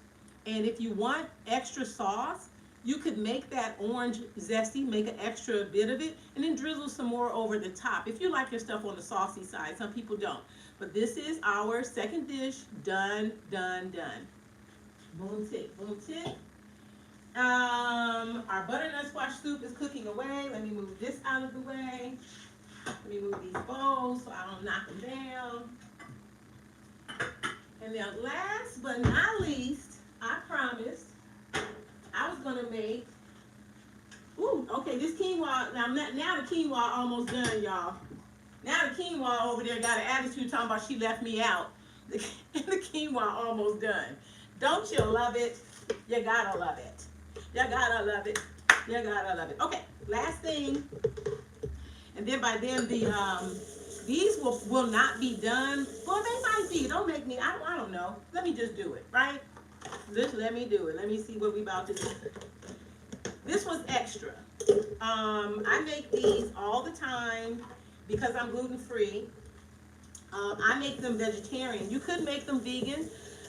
And if you want extra sauce, you could make that orange zesty, make an extra bit of it, and then drizzle some more over the top. If you like your stuff on the saucy side, some people don't. But this is our second dish, done, done, done. Boom tick, boom tick. Our butternut squash soup is cooking away. Let me move this out of the way. Let me move these bowls so I don't knock them down. And then last but not least, I promised I was gonna make, okay, this quinoa, now the quinoa almost done, y'all. Now the quinoa over there got an attitude talking about she left me out. The quinoa almost done. Don't you love it? You gotta love it. You gotta love it. You gotta love it. Okay, last thing. And then by then these will not be done. Well, they might be. Don't make me, I don't know. Let me just do it, right? Just let me do it. Let me see what we about to do. This was extra. I make these all the time because I'm gluten-free. I make them vegetarian. You could make them vegan.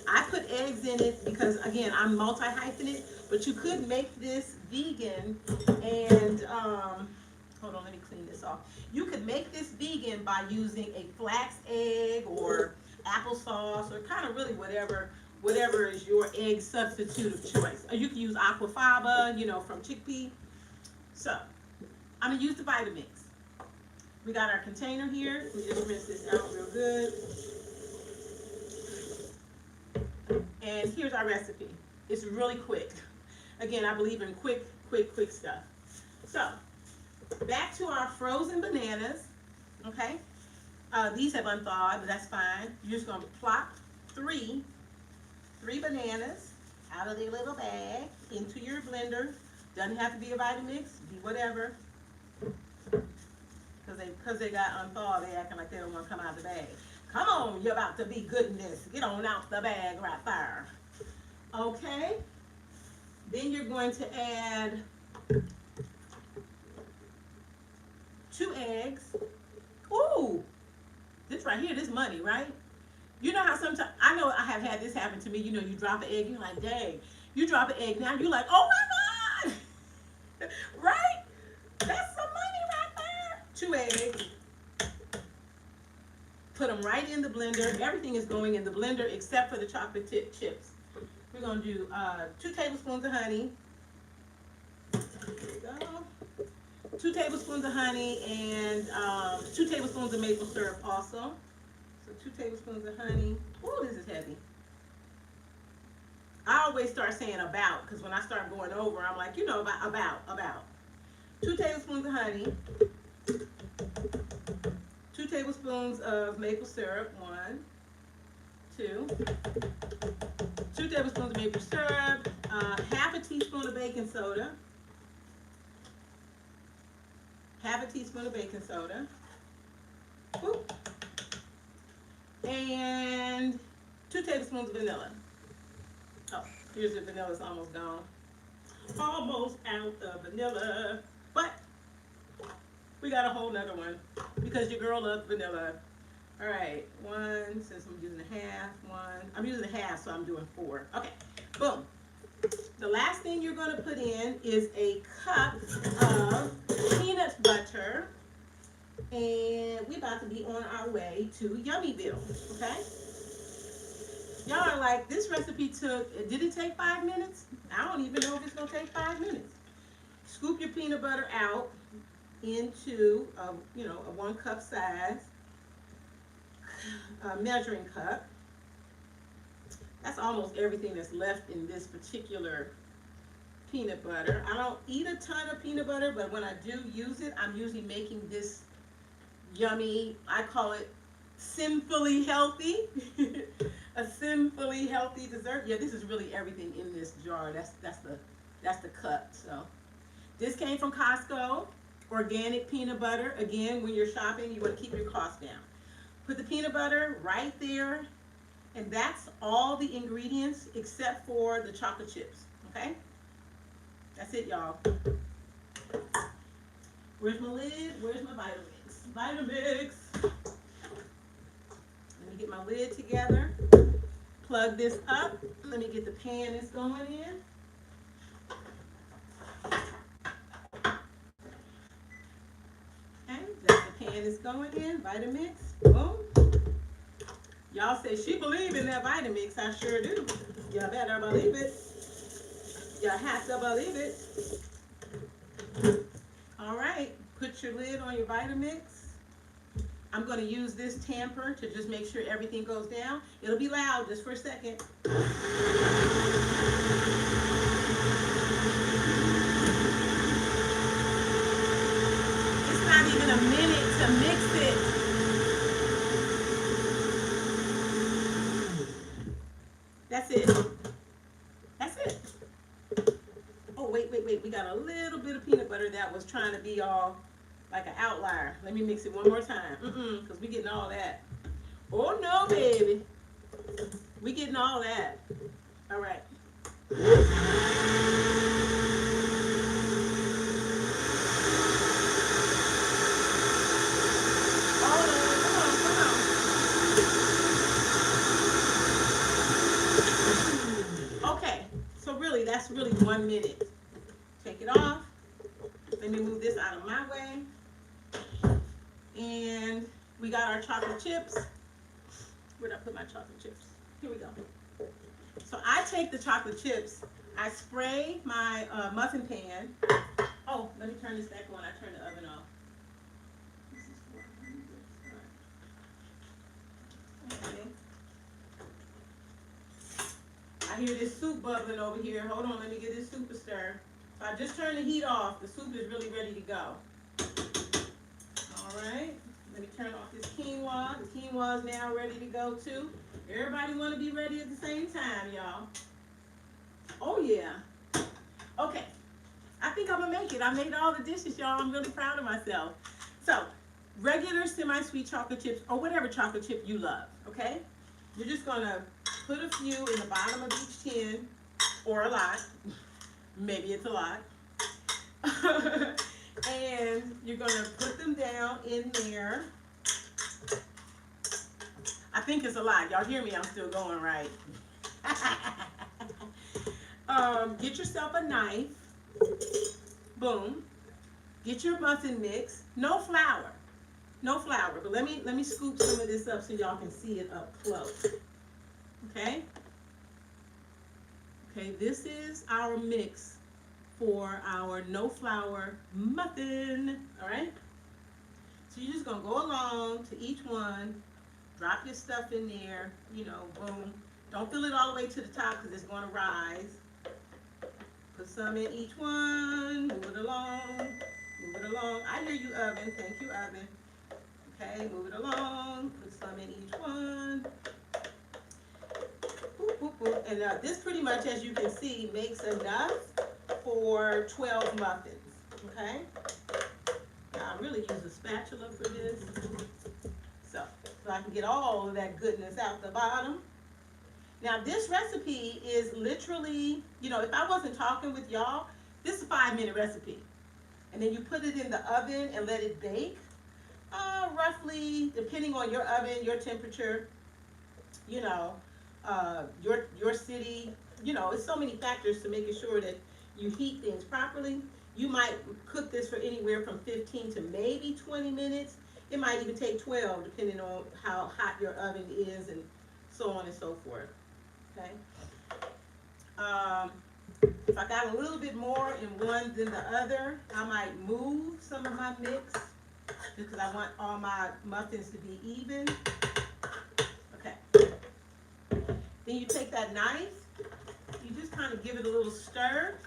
I put eggs in it because, again, I'm multi-hyphenate, but you could make this vegan and, hold on, let me clean this off. You could make this vegan by using a flax egg or applesauce or kind of really whatever is your egg substitute of choice. Or you can use aquafaba, from chickpea. So, I'm going to use the Vitamix. We got our container here. We just rinse this out real good. And here's our recipe. It's really quick. Again, I believe in quick stuff. So, back to our frozen bananas. Okay? These have unthawed, but that's fine. You're just going to plop three bananas out of their little bag into your blender. Doesn't have to be a Vitamix, be whatever. Because they got unthawed, they acting like they don't want to come out of the bag. Come on, you're about to be goodness. Get on out the bag right there. Okay. Then you're going to add 2 eggs. Ooh, this right here, this money, right? You know how sometimes, I know I have had this happen to me. You drop an egg, you're like, dang. You drop an egg now, you're like, oh my God. Right? That's some money right there. 2 eggs. Put them right in the blender. Everything is going in the blender except for the chocolate chips. We're going to do 2 tablespoons of honey. There we go. 2 tablespoons of honey and 2 tablespoons of maple syrup also. So 2 tablespoons of honey. Ooh, this is heavy. I always start saying about, because when I start going over, I'm like, about. 2 tablespoons of honey. 2 tablespoons of maple syrup. 1, 2. 2 tablespoons of maple syrup. Half a teaspoon of baking soda. Half a teaspoon of baking soda. Ooh. And 2 tablespoons of vanilla. Oh, here's the vanilla. It's almost gone. Almost out of vanilla. But we got a whole nother one because your girl loves vanilla. All right, 1, since I'm using a half, 1. I'm using a half, so I'm doing 4. Okay, boom. The last thing you're going to put in is a cup of peanut butter. And we're about to be on our way to Yummyville, okay? Y'all are like, this recipe did it take 5 minutes? I don't even know if it's going to take 5 minutes. Scoop your peanut butter out into a 1 cup size measuring cup. That's almost everything that's left in this particular peanut butter. I don't eat a ton of peanut butter, but when I do use it, I'm usually making this yummy, I call it sinfully healthy. A sinfully healthy dessert. Yeah, this is really everything in this jar. That's the cut. So this came from Costco. Organic peanut butter. Again, when you're shopping, you want to keep your costs down. Put the peanut butter right there, and that's all the ingredients except for the chocolate chips. Okay? That's it, y'all. Where's my lid? Where's my Vitamix? Vitamix. Let me get my lid together. Plug this up. Let me get the pan it's going in. Okay, that's the pan it's going in. Vitamix. Boom. Y'all say she believe in that Vitamix. I sure do. You better believe it. You have to believe it. All right. Put your lid on your Vitamix. I'm going to use this tamper to just make sure everything goes down. It'll be loud just for a second. It's not even a minute to mix it. That's it. That's it. Oh, wait. We got a little bit of peanut butter that was trying to be all like an outlier. Let me mix it one more time. Because we getting all that. Oh, no, baby. We getting all that. All right. Okay, so really, that's really 1 minute. Take it off. Let me move this out of my way. And we got our chocolate chips. Where'd I put my chocolate chips? Here we go. So I take the chocolate chips, I spray my muffin pan. Oh, let me turn this back on. I turned the oven off. This is 400. Okay. I hear this soup bubbling over here. Hold on, let me get this soup a stir. So I just turned the heat off. The soup is really ready to go. All right. Let me turn off this quinoa. The quinoa is now ready to go too. Everybody want to be ready at the same time, y'all. Oh yeah. Okay. I think I'm gonna make it. I made all the dishes, y'all. I'm really proud of myself. So, regular semi-sweet chocolate chips or whatever chocolate chip you love. Okay. You're just gonna put a few in the bottom of each tin, or a lot. Maybe it's a lot. And you're gonna put them down in there. I think it's a lot. Y'all hear me? I'm still going, right? Get yourself a knife. Boom. Get your muffin mix. No flour. No flour. But let me scoop some of this up so y'all can see it up close. Okay? Okay, this is our mix for our no flour muffin. All right? So you're just going to go along to each one. Drop your stuff in there, you know, boom. Don't fill it all the way to the top because it's going to rise. Put some in each one. Move it along. Move it along. I hear you, oven. Thank you, oven. Okay, move it along. Put some in each one. Boop, boop, boop. And this pretty much, as you can see, makes enough for 12 muffins. Okay? Now, I really use a spatula for this. So I can get all of that goodness out the bottom. Now this recipe is literally, you know, if I wasn't talking with y'all, this is a 5-minute recipe. And then you put it in the oven and let it bake. Roughly, depending on your oven, your temperature, you know, your city, you know, it's so many factors to making sure that you heat things properly. You might cook this for anywhere from 15 to maybe 20 minutes. It might even take 12, depending on how hot your oven is and so on and so forth. Okay. If I got a little bit more in one than the other, I might move some of my mix because I want all my muffins to be even. Okay. Then you take that knife, you just kind of give it a little stir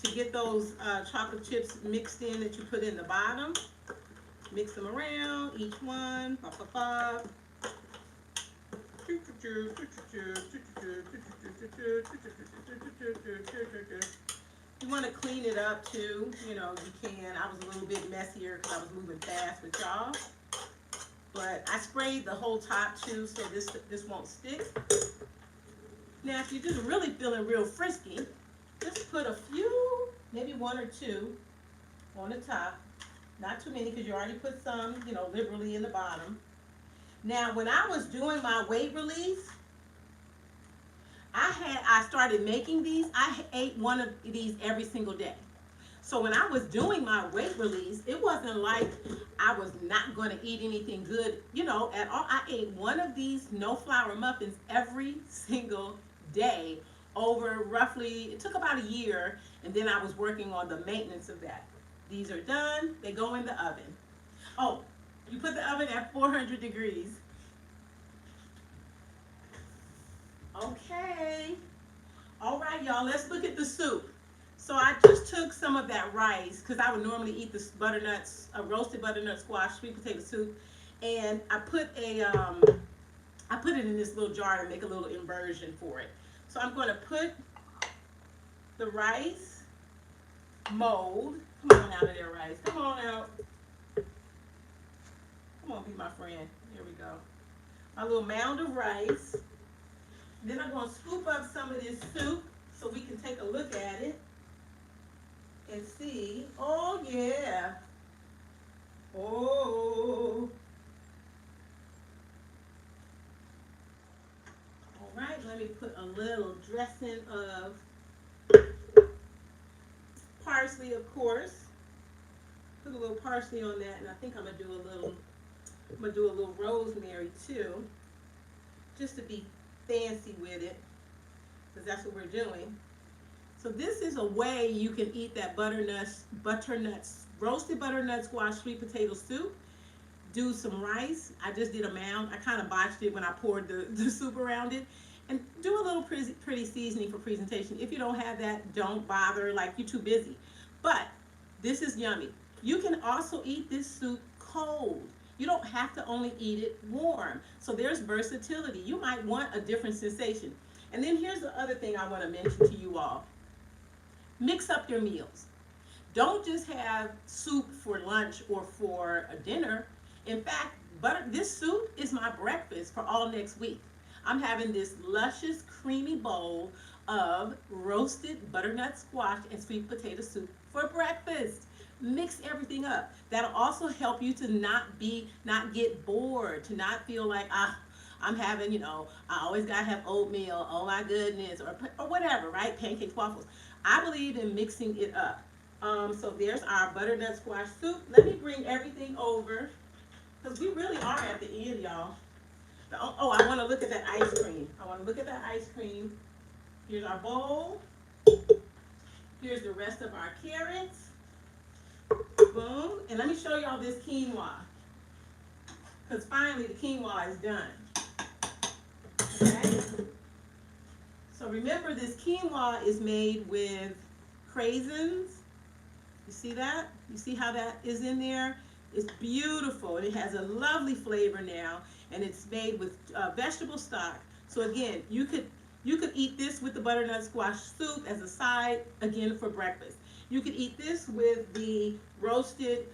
to get those chocolate chips mixed in that you put in the bottom. Mix them around, each one, pop, pop, pop. You want to clean it up too, you know, you can. I was a little bit messier because I was moving fast with y'all. But I sprayed the whole top too, so this won't stick. Now, if you're just really feeling real frisky, just put a few, maybe one or two on the top. Not too many because you already put some, you know, liberally in the bottom. Now, when I was doing my weight release, I started making these. I ate one of these every single day. So when I was doing my weight release, it wasn't like I was not going to eat anything good, you know, at all. I ate one of these no flour muffins every single day over roughly, it took about a year, and then I was working on the maintenance of that. These are done. They go in the oven. Oh, you put the oven at 400 degrees. Okay. All right, y'all, let's look at the soup. So I just took some of that rice because I would normally eat the butternuts, a roasted butternut squash, sweet potato soup, and I put it in this little jar to make a little immersion for it. So I'm going to put the rice mold. Come on out of there, rice. Come on out. Come on, be my friend. Here we go. My little mound of rice. Then I'm going to scoop up some of this soup so we can take a look at it and see. Oh, yeah. Oh. All right, let me put a little dressing of parsley, of course. Put a little parsley on that, and I think I'm gonna do a little rosemary too, just to be fancy with it, because that's what we're doing. So this is a way you can eat that roasted butternut squash sweet potato soup. Do some rice. I just did a mound. I kind of botched it when I poured the soup around it. And do a little pretty seasoning for presentation. If you don't have that, don't bother, like you're too busy. But this is yummy. You can also eat this soup cold. You don't have to only eat it warm. So there's versatility. You might want a different sensation. And then here's the other thing I want to mention to you all. Mix up your meals. Don't just have soup for lunch or for a dinner. In fact, this soup is my breakfast for all next week. I'm having this luscious, creamy bowl of roasted butternut squash and sweet potato soup for breakfast. Mix everything up. That'll also help you to not get bored, to not feel like, I'm having, you know, I always gotta have oatmeal, oh my goodness, or whatever, right? Pancakes, waffles. I believe in mixing it up. So there's our butternut squash soup. Let me bring everything over, because we really are at the end, y'all. Oh, I want to look at that ice cream. Here's our bowl. Here's the rest of our carrots. Boom. And let me show y'all this quinoa, because finally the quinoa is done. Okay. So remember, this quinoa is made with craisins. You see that? You see how that is in there? It's beautiful. It has a lovely flavor now, and it's made with vegetable stock. So again, you could eat this with the butternut squash soup as a side, again, for breakfast. You could eat this with the roasted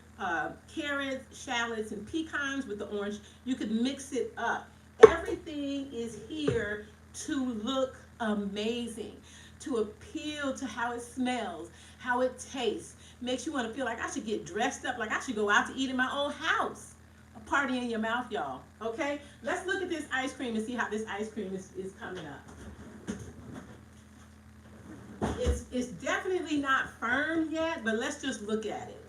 carrots, shallots, and pecans with the orange. You could mix it up. Everything is here to look amazing, to appeal to how it smells, how it tastes. Makes you want to feel like I should get dressed up, like I should go out to eat in my own house. A party in your mouth, y'all. Okay? Let's look at this ice cream and see how this ice cream is coming up. It's definitely not firm yet, but let's just look at it.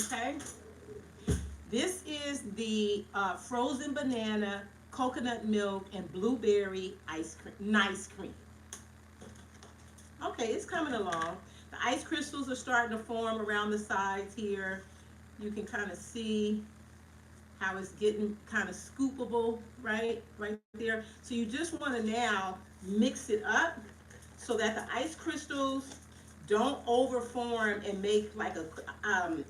Okay? This is the frozen banana, coconut milk, and blueberry ice cream. Nice cream. Okay, it's coming along. The ice crystals are starting to form around the sides here. You can kind of see how it's getting kind of scoopable, right there. So you just want to now mix it up so that the ice crystals don't overform and make like an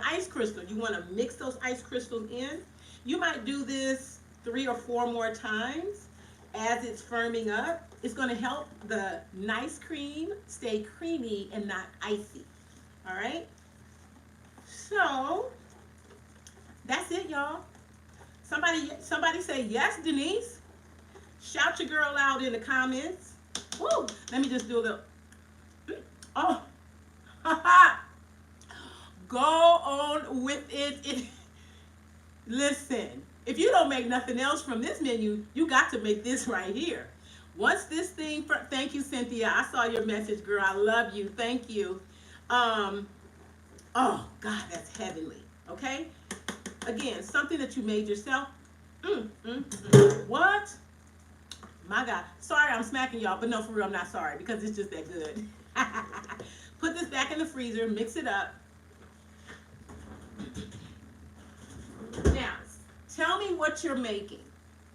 ice crystal. You want to mix those ice crystals in. You might do this 3 or 4 more times as it's firming up. It's going to help the nice cream stay creamy and not icy. All right? So, that's it, y'all. Somebody say yes, Denise. Shout your girl out in the comments. Woo! Let me just do a little. Oh, go on with it. Listen, if you don't make nothing else from this menu, you got to make this right here. Once this thing, thank you, Cynthia. I saw your message, girl. I love you. Thank you. Oh God, that's heavenly. Okay. Again, something that you made yourself. What? My God. Sorry, I'm smacking y'all, but no, for real, I'm not sorry because it's just that good. Put this back in the freezer, mix it up. Now, tell me what you're making.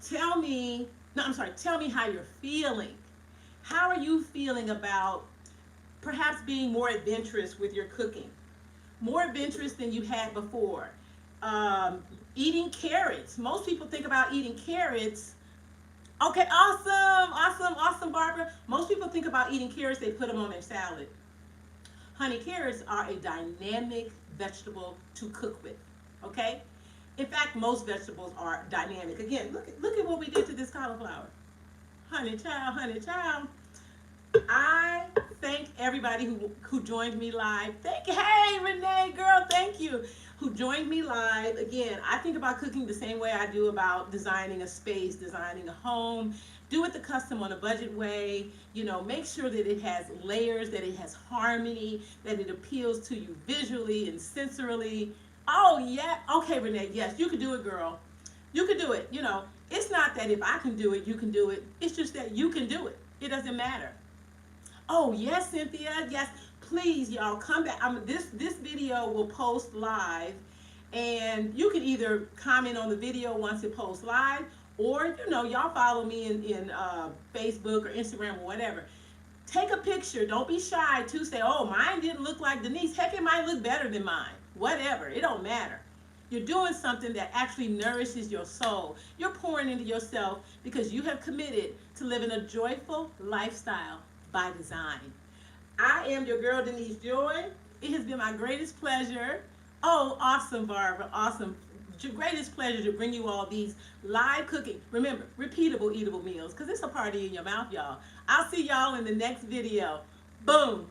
Tell me how you're feeling. How are you feeling about perhaps being more adventurous with your cooking? More adventurous than you had before. Eating carrots. Most people think about eating carrots. Okay, awesome, Barbara. Most people think about eating carrots, they put them on their salad. Honey, carrots are a dynamic vegetable to cook with, okay? In fact, most vegetables are dynamic. Again, look at what we did to this cauliflower. Honey child. I thank everybody who joined me live. Hey, Renee, girl, thank you. Who joined me live. Again, I think about cooking the same way I do about designing a space, designing a home. Do it the custom on a budget way. You know, make sure that it has layers, that it has harmony, that it appeals to you visually and sensorily. Oh, yeah. Okay, Renee, yes, you can do it, girl. You can do it. You know, it's not that if I can do it, you can do it. It's just that you can do it. It doesn't matter. Oh, yes, Cynthia. Yes. Please, y'all, come back. This video will post live, and you can either comment on the video once it posts live, or, you know, y'all follow me in Facebook or Instagram or whatever. Take a picture. Don't be shy to say, oh, mine didn't look like Denise. Heck, it might look better than mine. Whatever. It don't matter. You're doing something that actually nourishes your soul. You're pouring into yourself because you have committed to living a joyful lifestyle by design. I am your girl, Denise Joy. It has been my greatest pleasure. Oh, awesome, Barbara. Awesome. Greatest pleasure to bring you all these live cooking. Remember, repeatable eatable meals, because it's a party in your mouth, y'all. I'll see y'all in the next video. Boom.